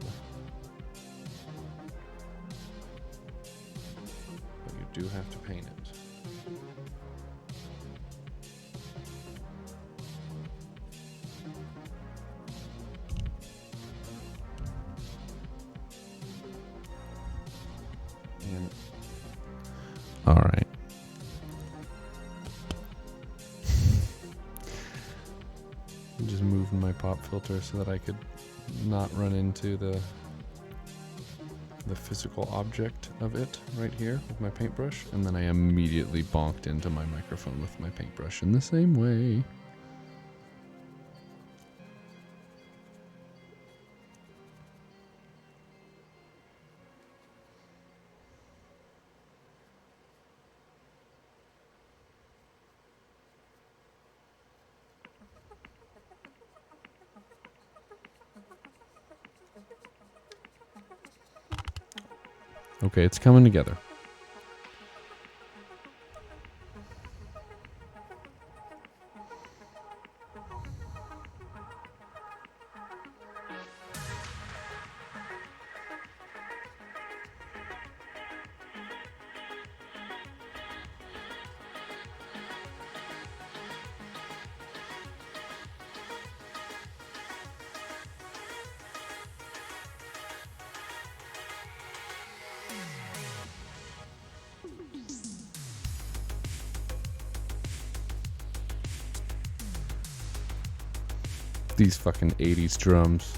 Speaker 1: But you do have to paint it. And all right. I'm just moving my pop filter so that I could not run into the physical object of it right here with my paintbrush, and then I immediately bonked into my microphone with my paintbrush in the same way. Okay, it's coming together. These fucking 80s drums.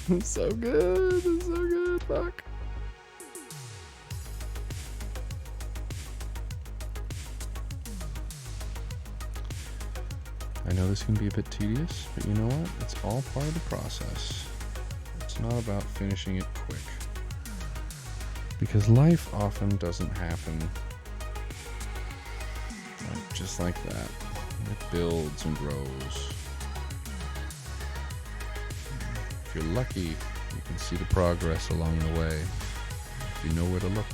Speaker 1: It's so good. It's so good. Fuck. I know this can be a bit tedious, but you know what? It's all part of the process. It's not about finishing it quick. Because life often doesn't happen just like that. It builds and grows. If you're lucky, you can see the progress along the way, if you know where to look.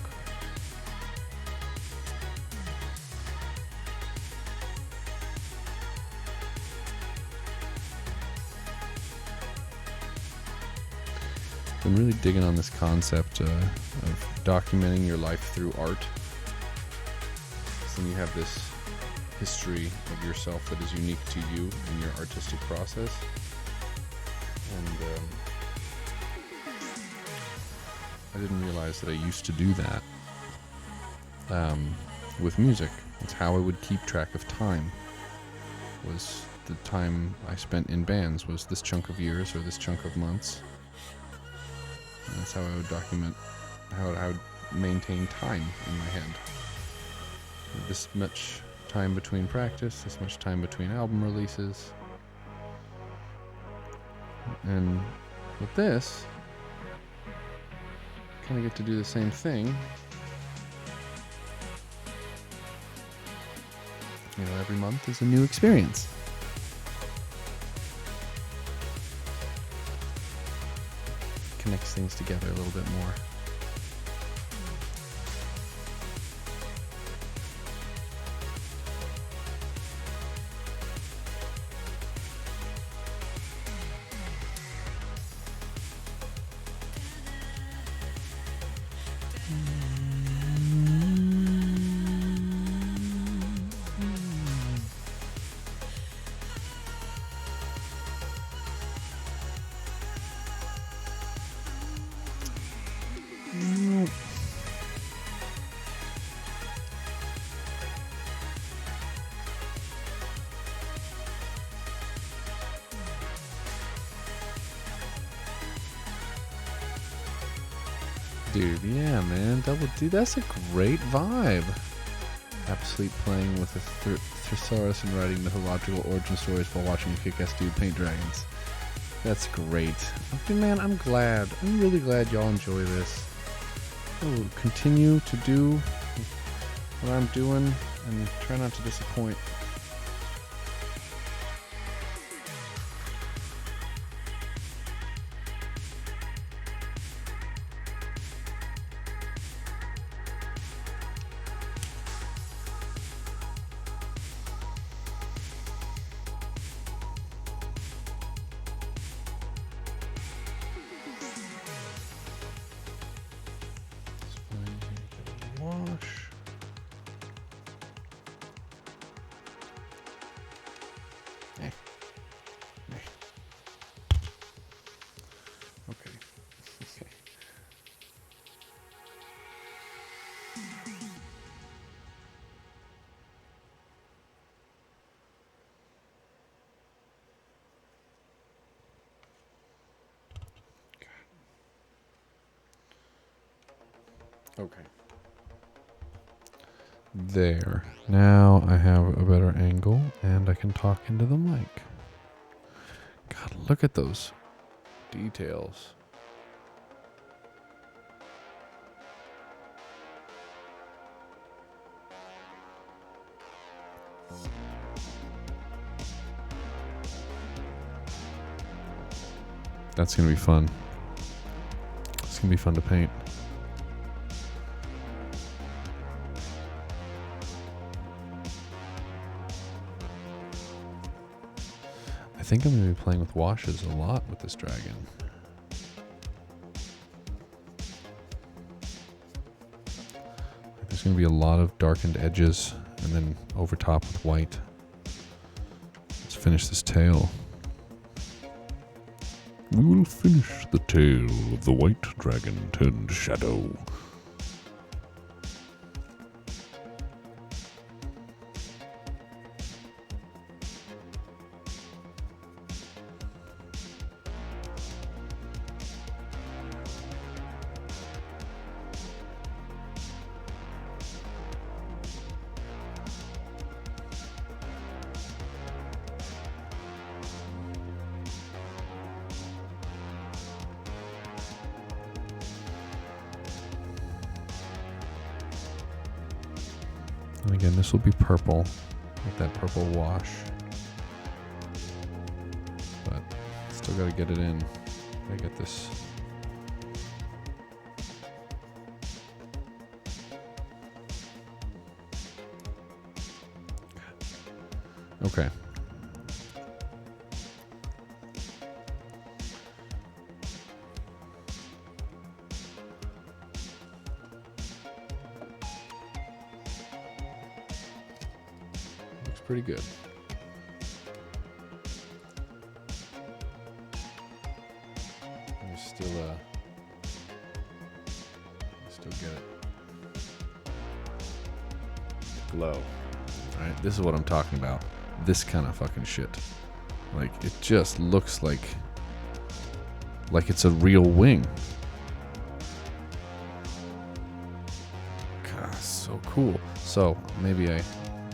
Speaker 1: I'm really digging on this concept of documenting your life through art. So then you have this history of yourself that is unique to you in your artistic process. And I didn't realize that I used to do that with music. It's how I would keep track of time. Was the time I spent in bands was this chunk of years or this chunk of months. And that's how I would document, how I would maintain time in my head. This much time between practice, this much time between album releases. And with this, kind of get to do the same thing. You know, every month is a new experience. Connects things together a little bit more. Dude, yeah, man. Double D, that's a great vibe. Sleep playing with a thesaurus and writing mythological origin stories while watching a kick-ass dude paint dragons. That's great. Okay, man, I'm glad. I'm really glad y'all enjoy this. I will continue to do what I'm doing and try not to disappoint. Wash. Okay. Okay. There. Now I have a better angle and I can talk into the mic. God, look at those details. That's going to be fun. It's going to be fun to paint. I think I'm going to be playing with washes a lot with this dragon. There's going to be a lot of darkened edges and then over top with white. Let's finish this tail. We will finish the tale of the white dragon turned shadow. And again, this will be purple with that purple wash. But still got to get it in. I get this. Okay. Looks pretty good. Still get it. Glow. Alright, this is what I'm talking about. This kind of fucking shit. Like, it just looks like it's a real wing. God, so cool. So, maybe I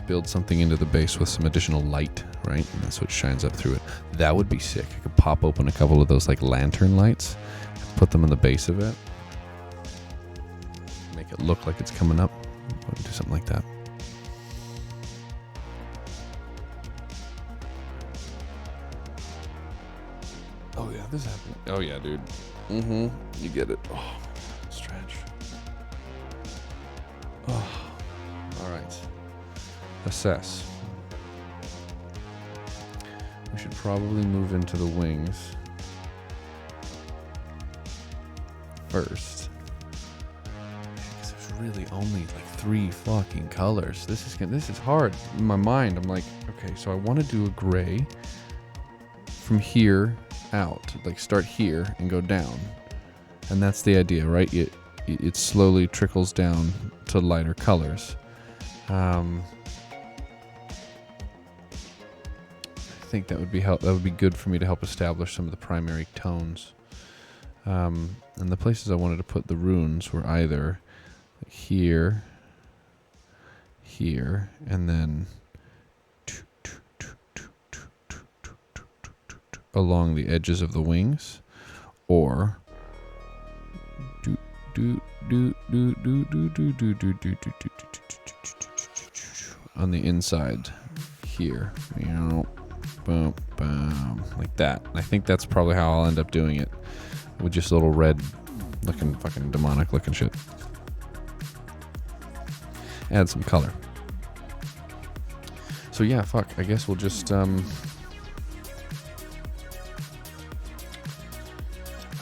Speaker 1: build something into the base with some additional light, right? And that's what shines up through it. That would be sick. I could pop open a couple of those like lantern lights, put them on the base of it, make it look like it's coming up. Do something like that. Oh yeah, this happened. Oh yeah, dude. You get it. Oh, stretch. Oh, all right. Assess. We should probably move into the wings first. Because there's really only like 3 fucking colors. This is hard. In my mind, I'm like, okay, so I want to do a gray from here out, like start here and go down, and that's the idea, right? It slowly trickles down to lighter colors. I think that would be good for me to help establish some of the primary tones. And the places I wanted to put the runes were either here, and then along the edges of the wings, or on the inside here, boom, boom, like that. I think that's probably how I'll end up doing it, with just little red looking fucking demonic looking shit. Add some color. So yeah, fuck, I guess we'll just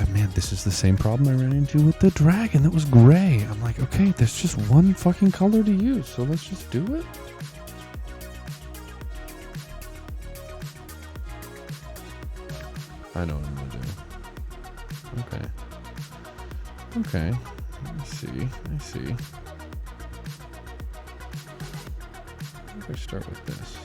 Speaker 1: man, this is the same problem I ran into with the dragon that was gray. I'm like, okay, there's just one fucking color to use, so let's just do it. I know what I'm gonna do. Okay. I see. If I start with this.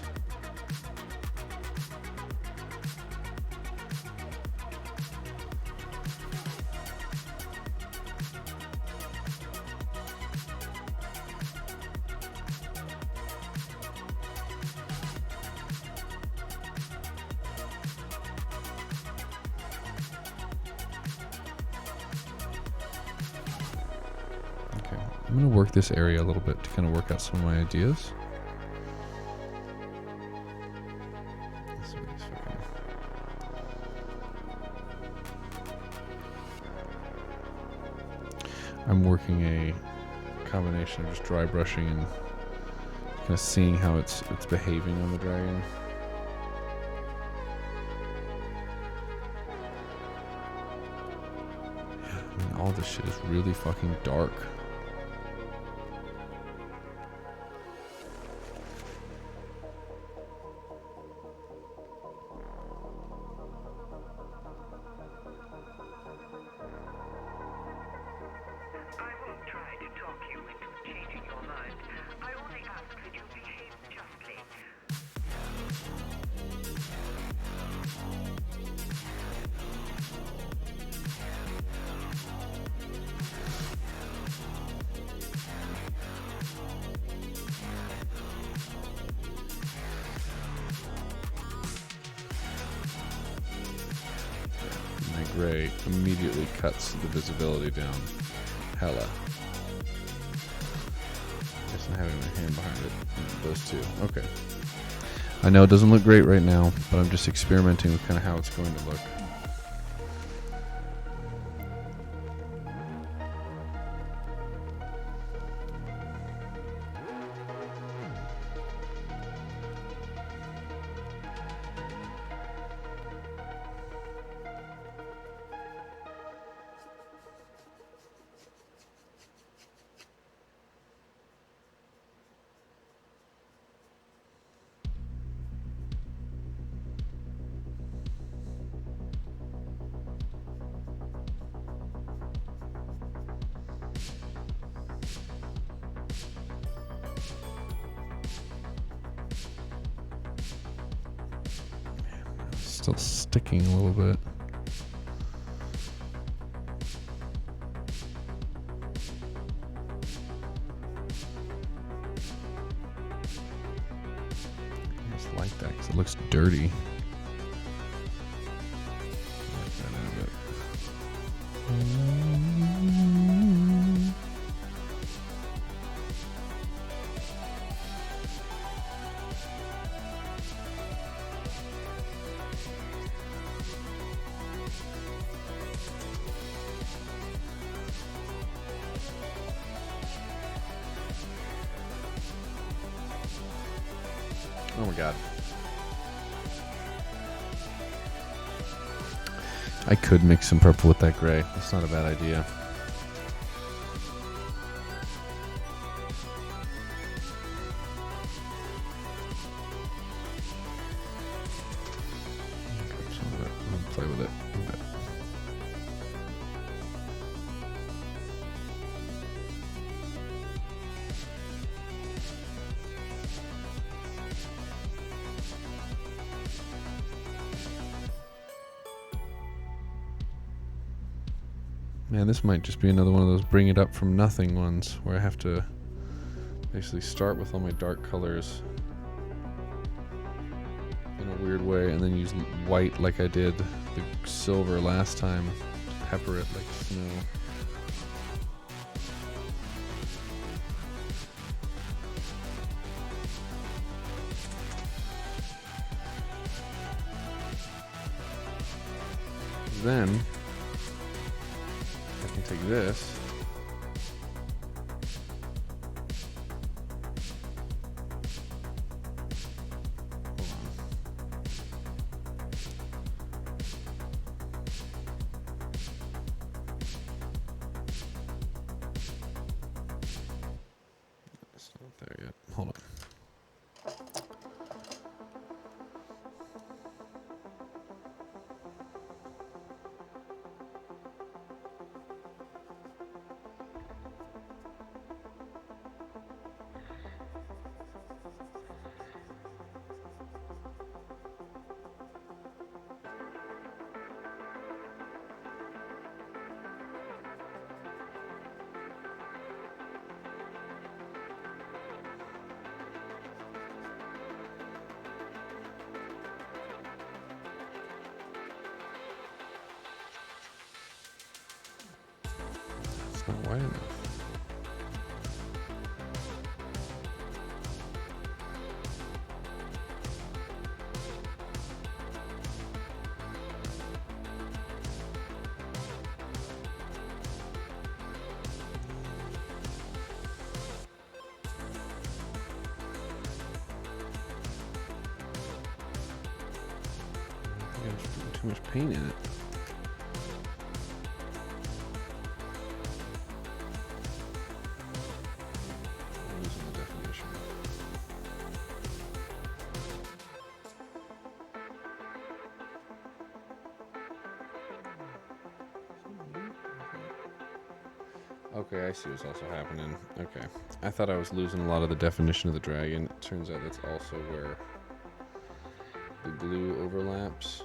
Speaker 1: I'm going to work this area a little bit to kind of work out some of my ideas. I'm working a combination of just dry brushing and kind of seeing how it's behaving on the dragon. Yeah, I mean, all this shit is really fucking dark. Gray immediately cuts the visibility down hella. Doesn't have any hand behind it. Those two. Okay. I know it doesn't look great right now, but I'm just experimenting with kind of how it's going to look. Still sticking a little bit. I just like that because it looks dirty. I like that a bit. Oh my god. I could mix some purple with that gray. That's not a bad idea. I'm gonna play with it a bit. Man, this might just be another one of those bring it up from nothing ones where I have to basically start with all my dark colors in a weird way and then use white like I did the silver last time to pepper it like snow. Then I can take this it's not there yet. Hold on. It's not wide enough. I think I'm just putting too much paint in it. Losing the definition. Okay, I see what's also happening. Okay. I thought I was losing a lot of the definition of the dragon. It turns out that's also where the glue overlaps.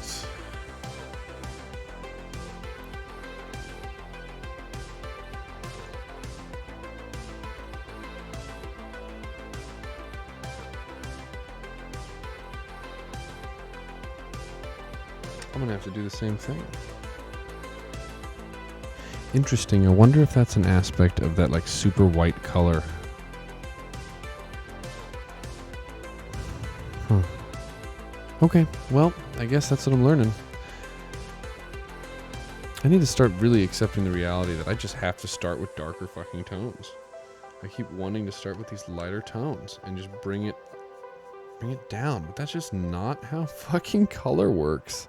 Speaker 1: this. I'm gonna have to do the same thing. Interesting. I wonder if that's an aspect of that like super white color. Huh. Okay, well, I guess that's what I'm learning. I need to start really accepting the reality that I just have to start with darker fucking tones. I keep wanting to start with these lighter tones and just bring it down, but that's just not how fucking color works.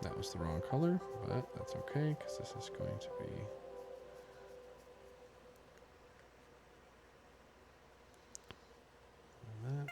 Speaker 1: That was the wrong color, but that's okay because this is going to be that.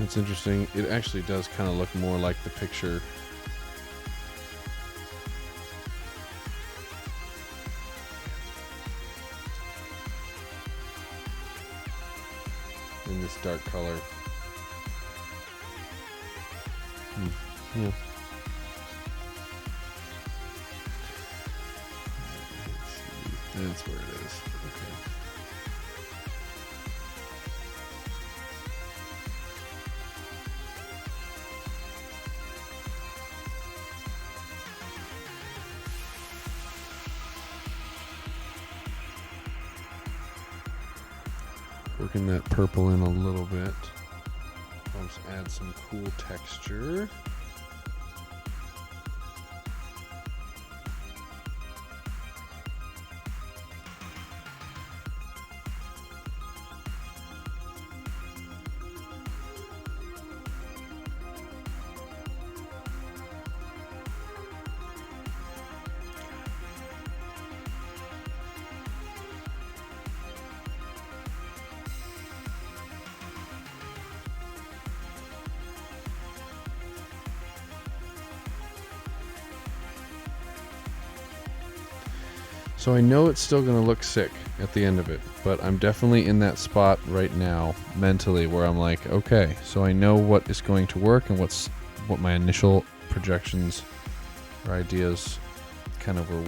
Speaker 1: It's interesting. It actually does kind of look more like the picture. In this dark color. Yeah. That's where it is. Okay. Working that purple in a little bit. Let's add some cool texture. So I know it's still going to look sick at the end of it, but I'm definitely in that spot right now mentally where I'm like, okay, so I know what is going to work and what my initial projections or ideas kind of were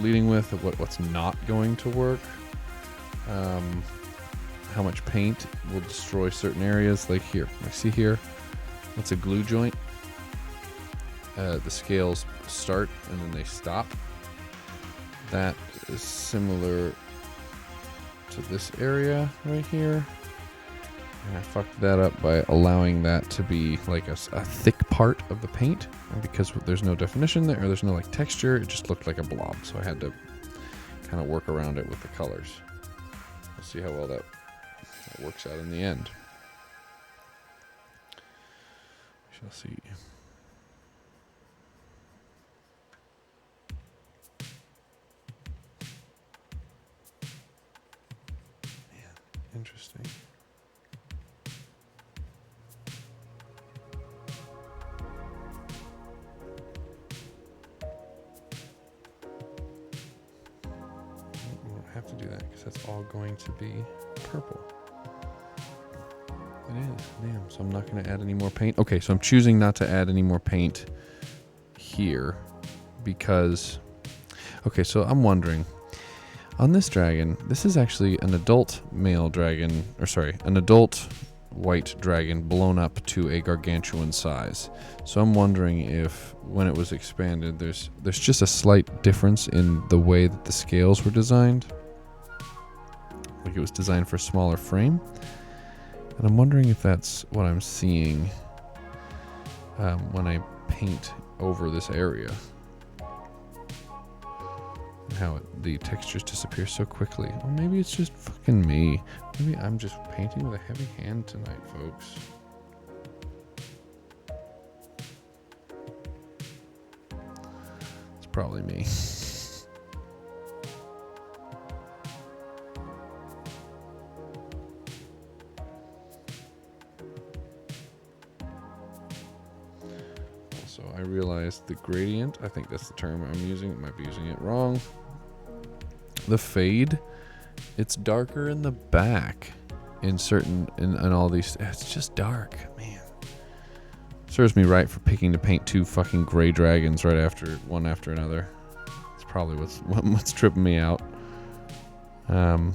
Speaker 1: leading with, of what's not going to work. How much paint will destroy certain areas. Like here, I see here, that's a glue joint. The scales start and then they stop. That is similar to this area right here. And I fucked that up by allowing that to be like a thick part of the paint. And because there's no definition there, or there's no like texture, it just looked like a blob. So I had to kind of work around it with the colors. We'll see how well that works out in the end. We shall see. Interesting. We'll have to do that because that's all going to be purple. It is. Damn. So I'm not going to add any more paint. Okay, so I'm choosing not to add any more paint here because... Okay, so I'm wondering... On this dragon, this is actually an adult male dragon, or sorry, an adult white dragon blown up to a gargantuan size. So I'm wondering if when it was expanded, there's just a slight difference in the way that the scales were designed. Like it was designed for a smaller frame. And I'm wondering if that's what I'm seeing when I paint over this area. How the textures disappear so quickly. Or maybe it's just fucking me. Maybe I'm just painting with a heavy hand tonight, folks. It's probably me. Also, I realized the gradient, I think that's the term I'm using, might be using it wrong. The fade, it's darker in the back in all these. It's just dark, man. Serves me right for picking to paint two fucking gray dragons one after another. It's probably what's tripping me out. I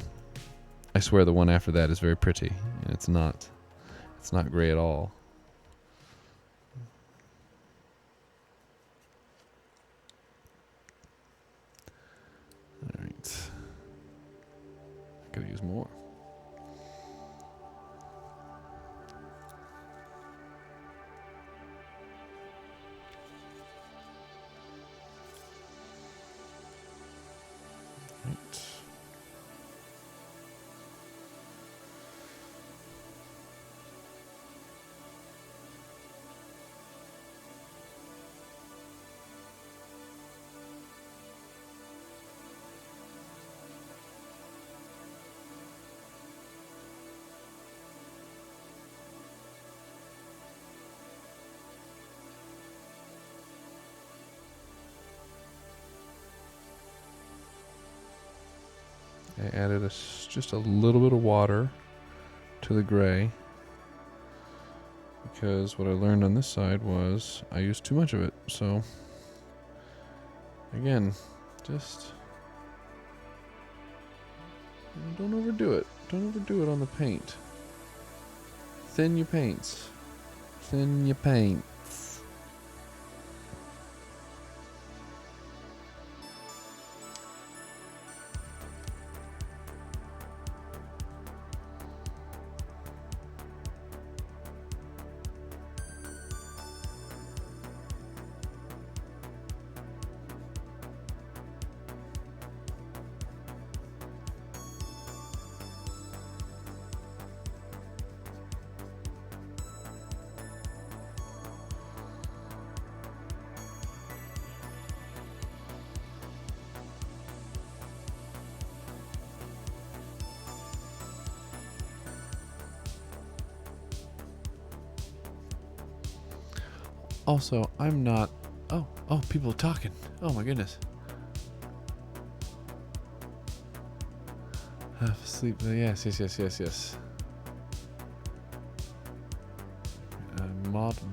Speaker 1: swear the one after that is very pretty, and it's not gray at all. Alright. Gotta use more. Right. I added just a little bit of water to the gray because what I learned on this side was I used too much of it. So again, just don't overdo it. Don't overdo it on the paint. Thin your paints. Thin your paint. Also, I'm not... Oh, people are talking. Oh my goodness. Half asleep. Yes. The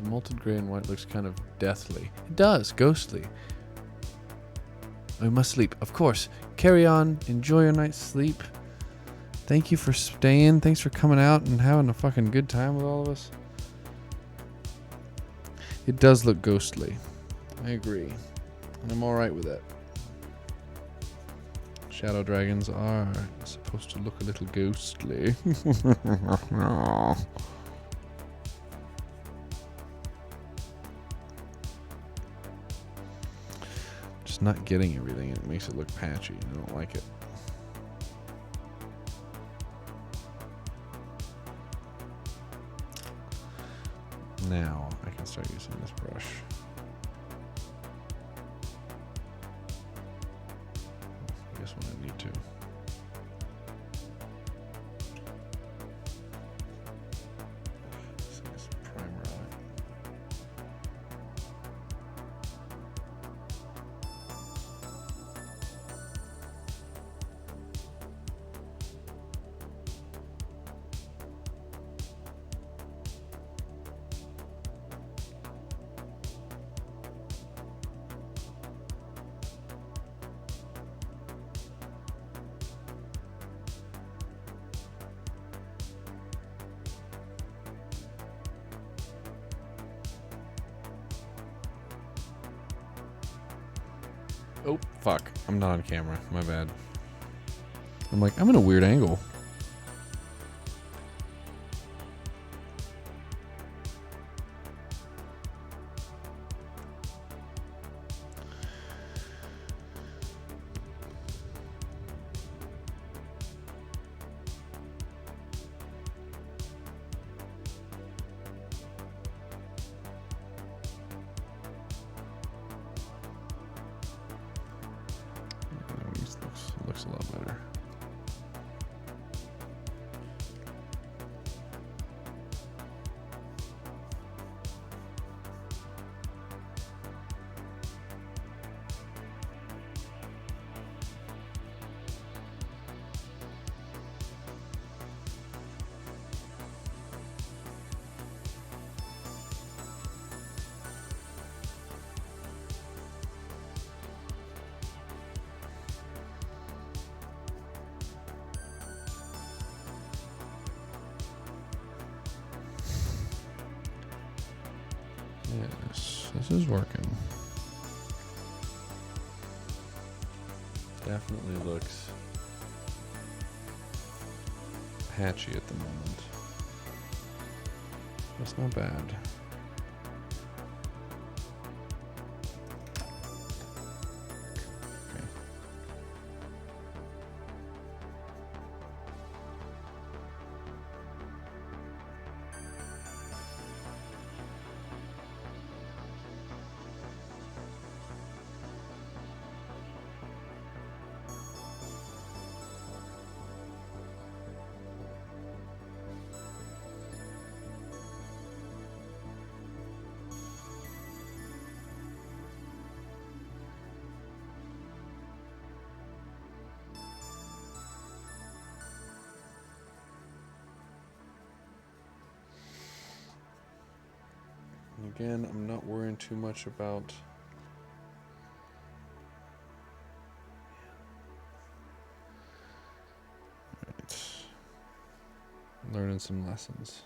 Speaker 1: malted gray and white looks kind of deathly. It does, ghostly. I must sleep, of course. Carry on. Enjoy your night's sleep. Thank you for staying. Thanks for coming out and having a fucking good time with all of us. It does look ghostly. I agree. And I'm alright with that. Shadow dragons are supposed to look a little ghostly. Just not getting everything. It makes it look patchy. I don't like it. Now I can start using this brush. I guess when I need to. Let's get some primer on it. Oh, fuck. I'm not on camera. My bad. I'm like, I'm in a weird angle. Looks a lot better. Yes, this is working. Definitely looks patchy at the moment. That's not bad. Again, I'm not worrying too much about learning some lessons.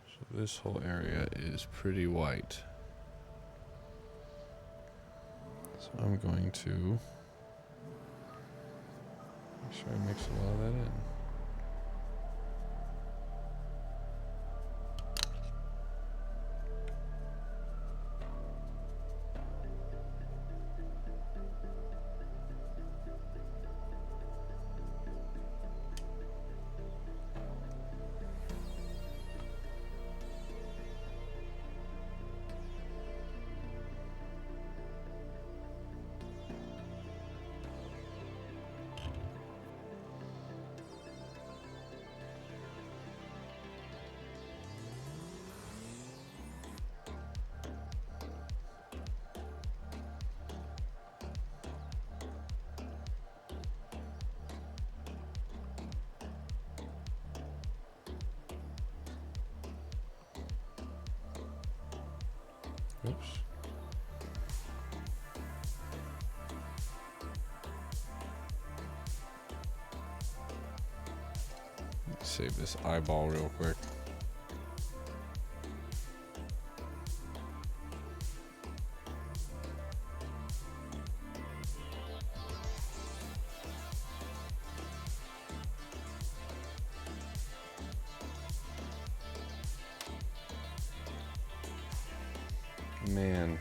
Speaker 1: So this whole area is pretty white. So I'm going to make sure I mix a lot of that in. Oops. Let's save this eyeball real quick. Man.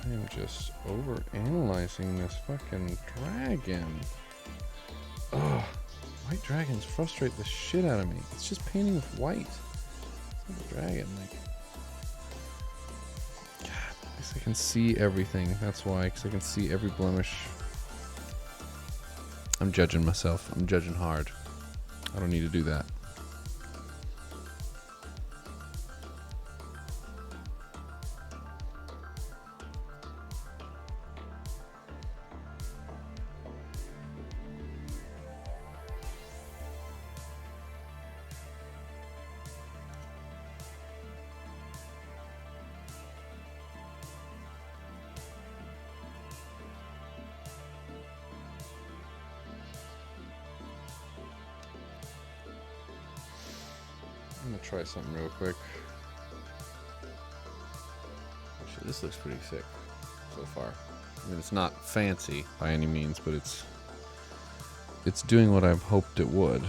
Speaker 1: I am just over analyzing this fucking dragon. Ugh. White dragons frustrate the shit out of me. It's just painting with white. It's not a dragon, like. God, at least I can see everything. That's why, because I can see every blemish. I'm judging myself. I'm judging hard. I don't need to do that. I'm gonna try something real quick. Actually, this looks pretty sick so far. I mean, it's not fancy by any means, but it's doing what I've hoped it would.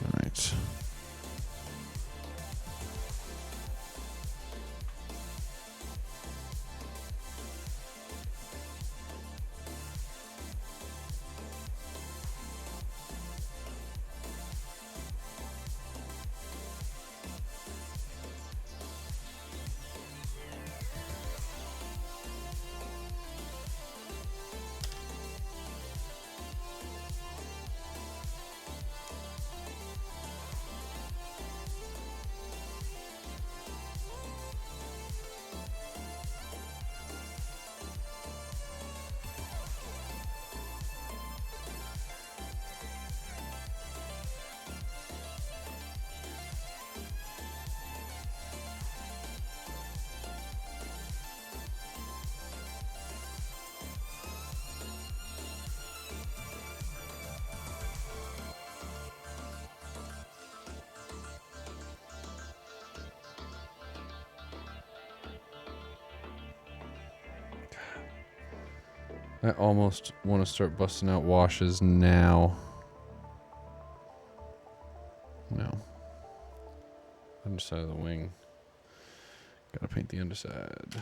Speaker 1: All right. I almost want to start busting out washes now. No. Underside of the wing. Gotta paint the underside.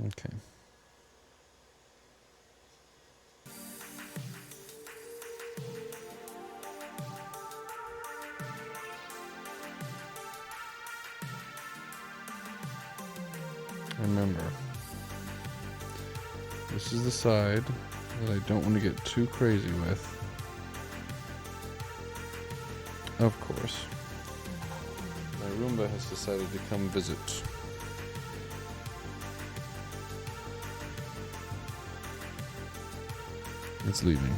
Speaker 1: Okay. Remember, this is the side that I don't want to get too crazy with. Of course, my Roomba has decided to come visit. It's leaving.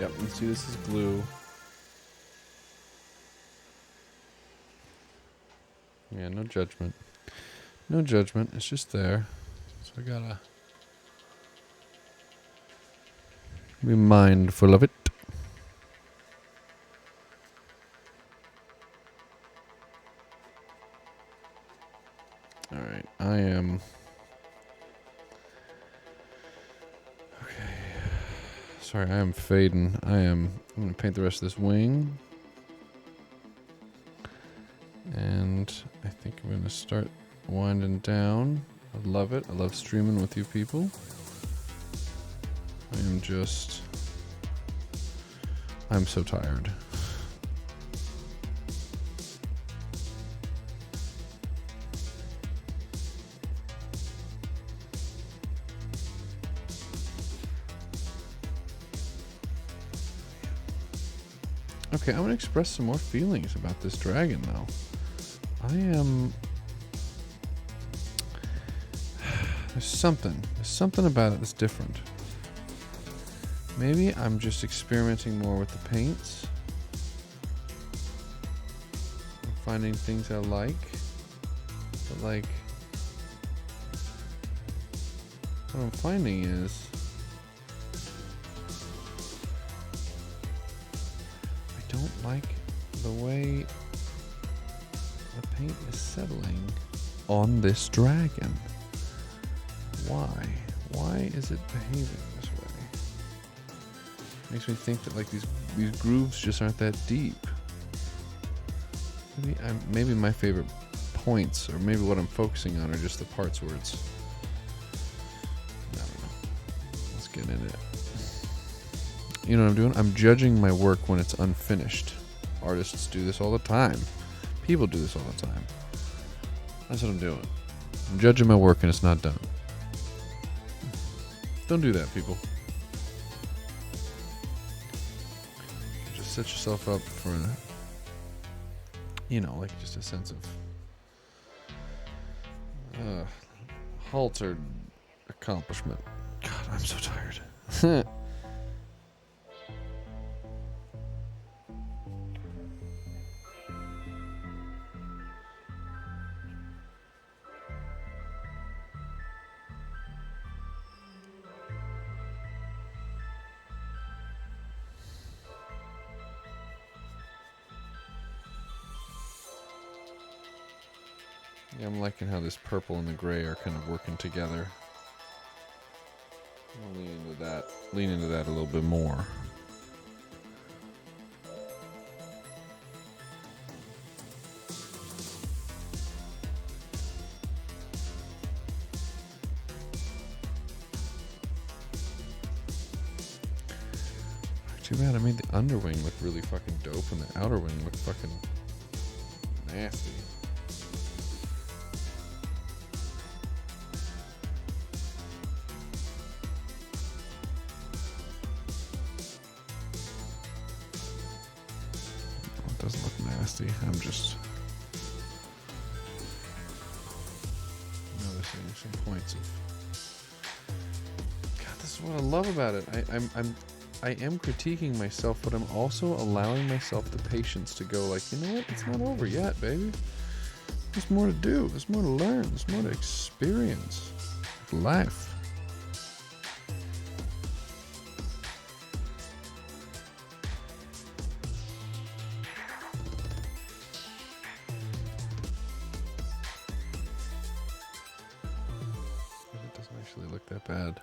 Speaker 1: Yep, you see this is glue. Yeah, no judgment. No judgment, it's just there. So I gotta be mindful of it. Alright, I am... Okay. Sorry, I am fading. I'm gonna paint the rest of this wing. And I think I'm gonna start winding down. I love it. I love streaming with you people. I'm so tired. Okay, I'm gonna express some more feelings about this dragon though. There's something about it that's different. Maybe I'm just experimenting more with the paints. I'm finding things I like. But like, what I'm finding is I don't like the way the paint is settling on this dragon. Why? Why is it behaving this way? Makes me think that like these grooves just aren't that deep. Maybe my favorite points, or maybe what I'm focusing on, are just the parts where it's... I don't know. Let's get into it. You know what I'm doing? I'm judging my work when it's unfinished. Artists do this all the time. People do this all the time. That's what I'm doing. I'm judging my work and it's not done. Don't do that, people. Just set yourself up for, like just a sense of haltered accomplishment. God, I'm so tired. Yeah, I'm liking how this purple and the gray are kind of working together. I'll lean into that a little bit more. Too bad I made the underwing look really fucking dope and the outer wing look fucking nasty. Doesn't look nasty. I'm just noticing some points of. God, this is what I love about it. I am critiquing myself, but I'm also allowing myself the patience to go like, you know what? It's not over yet, baby. There's more to do. There's more to learn. There's more to experience. Life. Look that bad.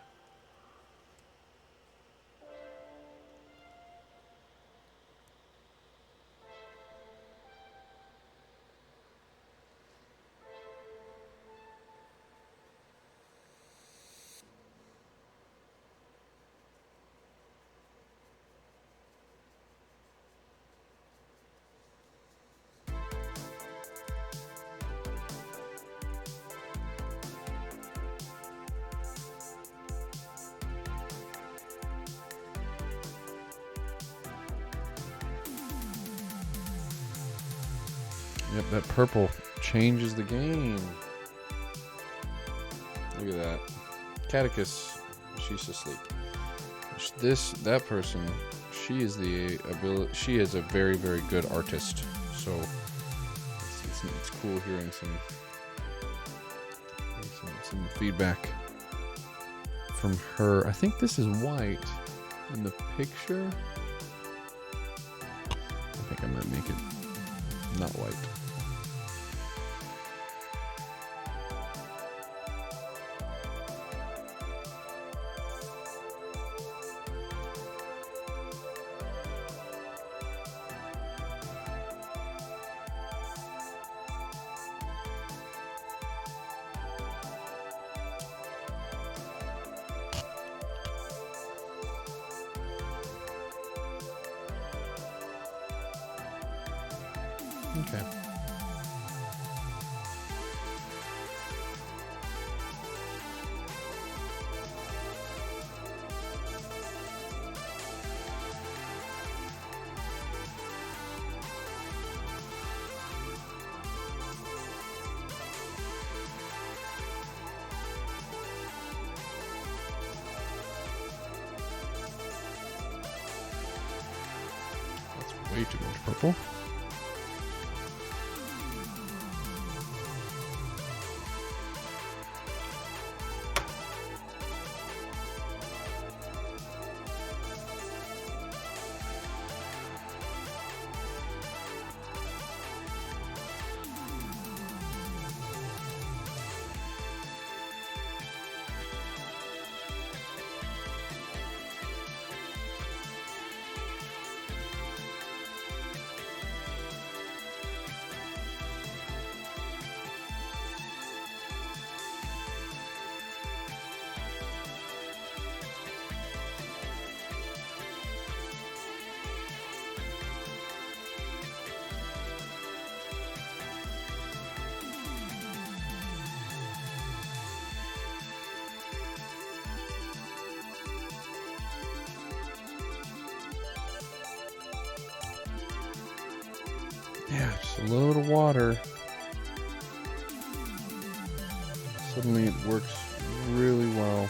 Speaker 1: Yep, that purple changes the game. Look at that. Catechus, she's asleep. That person, she is she is a very, very good artist. So it's cool hearing some feedback from her. I think this is white in the picture. I think I might make it not white. Okay. That's way too much purple. Yeah, just a little bit of water. Suddenly it works really well.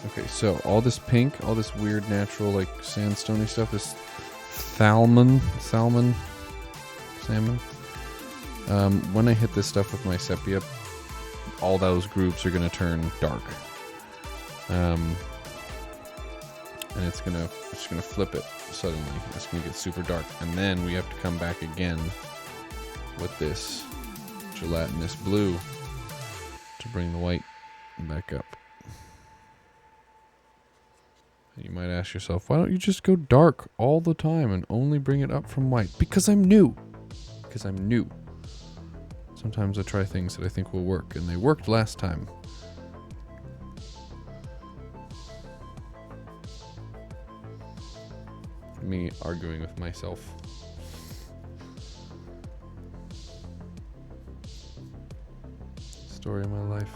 Speaker 1: Okay, so all this pink, all this weird natural like sandstony stuff, this salmon. When I hit this stuff with my sepia, all those groups are gonna turn dark, and it's gonna flip it suddenly. It's gonna get super dark, and then we have to come back again with this gelatinous blue to bring the white back up. You might ask yourself, why don't you just go dark all the time and only bring it up from white? Because I'm new. Sometimes I try things that I think will work, and they worked last time. Me arguing with myself. Story of my life.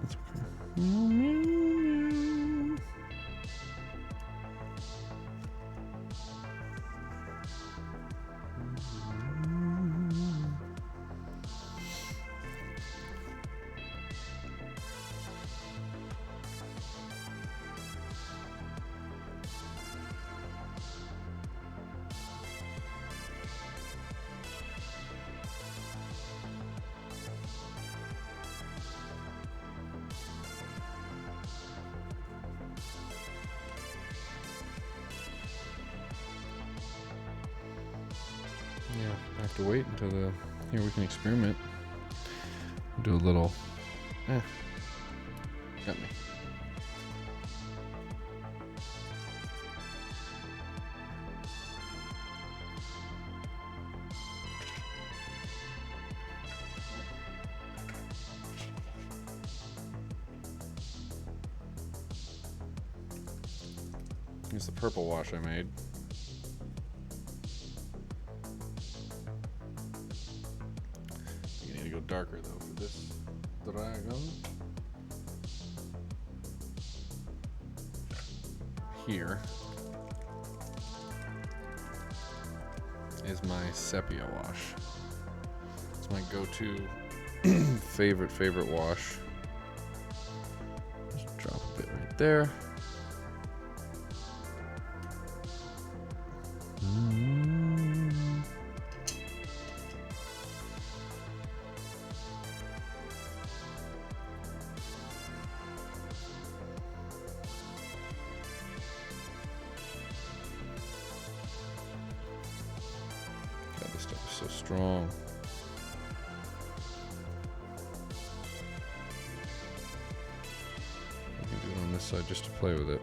Speaker 1: That's okay. Yeah, I have to wait until here we can experiment. Do a little, got me. It's the purple wash I made. You need to go darker though for this dragon. Here is my sepia wash. It's my go-to favorite wash. Just drop a bit right there. God, this stuff is so strong. I can do it on this side just to play with it.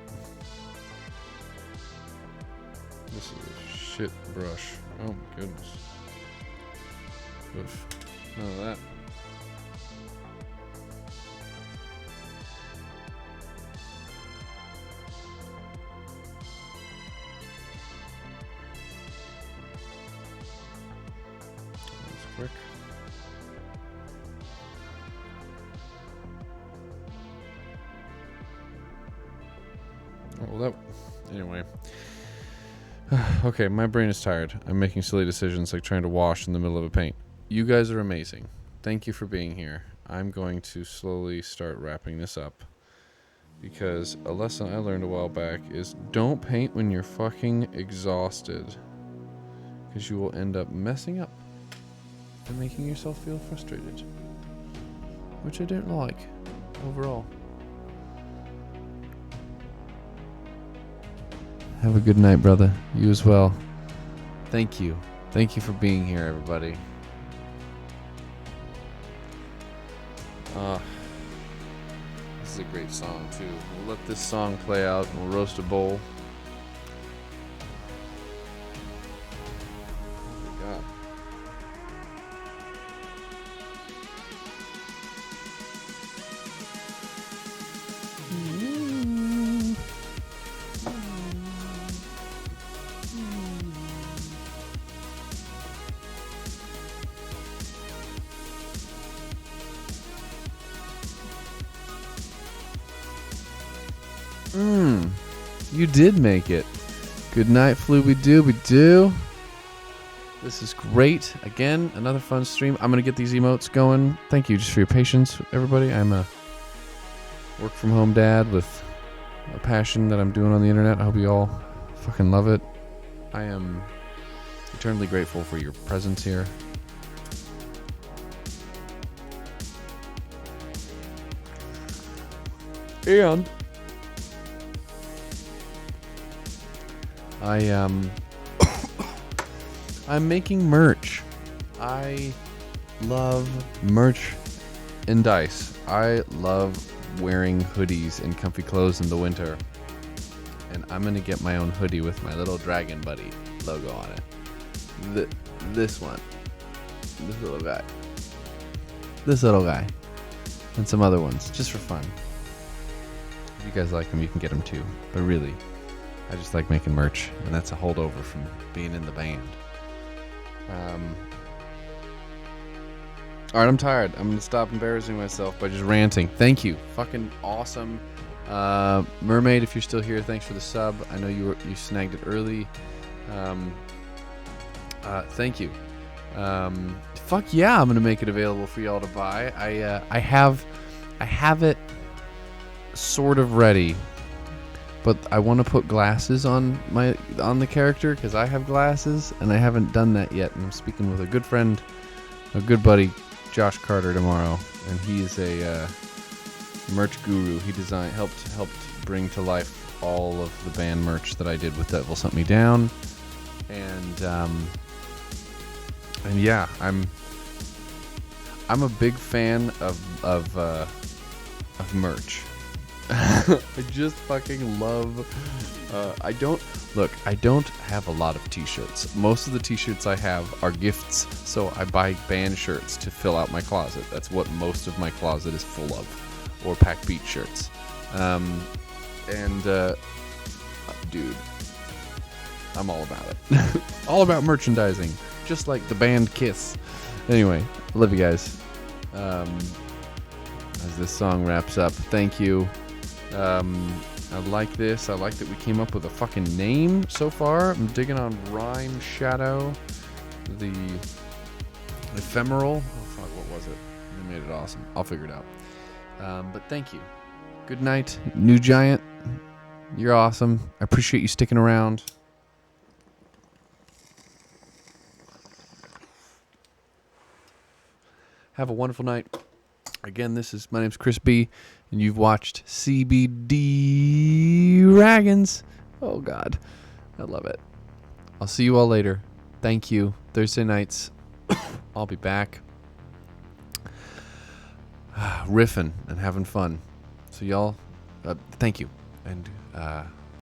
Speaker 1: This is a shit brush. Oh my goodness. Oof. None of that. That's quick. Oh, well, anyway. Okay, my brain is tired. I'm making silly decisions like trying to wash in the middle of a paint. You guys are amazing. Thank you for being here. I'm going to slowly start wrapping this up because a lesson I learned a while back is don't paint when you're fucking exhausted because you will end up messing up and making yourself feel frustrated, which I don't like overall. Have a good night, brother. You as well. Thank you. Thank you for being here, everybody. This is a great song, too. We'll let this song play out and we'll roast a bowl. What do we got? You did make it. Good night, Flooby Dooby Doo. This is great. Again, another fun stream. I'm going to get these emotes going. Thank you just for your patience, everybody. I'm a work from home dad with a passion that I'm doing on the internet. I hope you all fucking love it. I am eternally grateful for your presence here. And I'm making merch. I love merch and dice. I love wearing hoodies and comfy clothes in the winter. And I'm gonna get my own hoodie with my little dragon buddy logo on it. This one. This little guy. This little guy. And some other ones, just for fun. If you guys like them, you can get them too. But really, I just like making merch, and that's a holdover from being in the band. Alright, I'm tired. I'm gonna stop embarrassing myself by just ranting. Thank you. Fucking awesome. Mermaid, if you're still here, thanks for the sub. I know you snagged it early. Thank you. Fuck yeah, I'm gonna make it available for y'all to buy. I have it sort of ready. But I want to put glasses on the character because I have glasses and I haven't done that yet. And I'm speaking with a good friend, a good buddy, Josh Carter, tomorrow, and he is a merch guru. He helped bring to life all of the band merch that I did with Devil's Hunt Me Down, and yeah, I'm a big fan of merch. I just fucking love I don't have a lot of t-shirts. Most of the t-shirts I have are gifts, so I buy band shirts to fill out my closet. That's what most of my closet is full of, or Pack Beat shirts. Dude, I'm all about it. All about merchandising, just like the band Kiss. Anyway, love you guys. as this song wraps up. Thank you. I like this. I like that we came up with a fucking name so far. I'm digging on Rhyme Shadow. The ephemeral. Oh, fuck, what was it? They made it awesome. I'll figure it out. But thank you. Good night, New Giant. You're awesome. I appreciate you sticking around. Have a wonderful night. Again, my name's Chris B, and you've watched CBD Dragons. Oh, God. I love it. I'll see you all later. Thank you. Thursday nights, I'll be back. Riffing and having fun. So y'all, thank you. And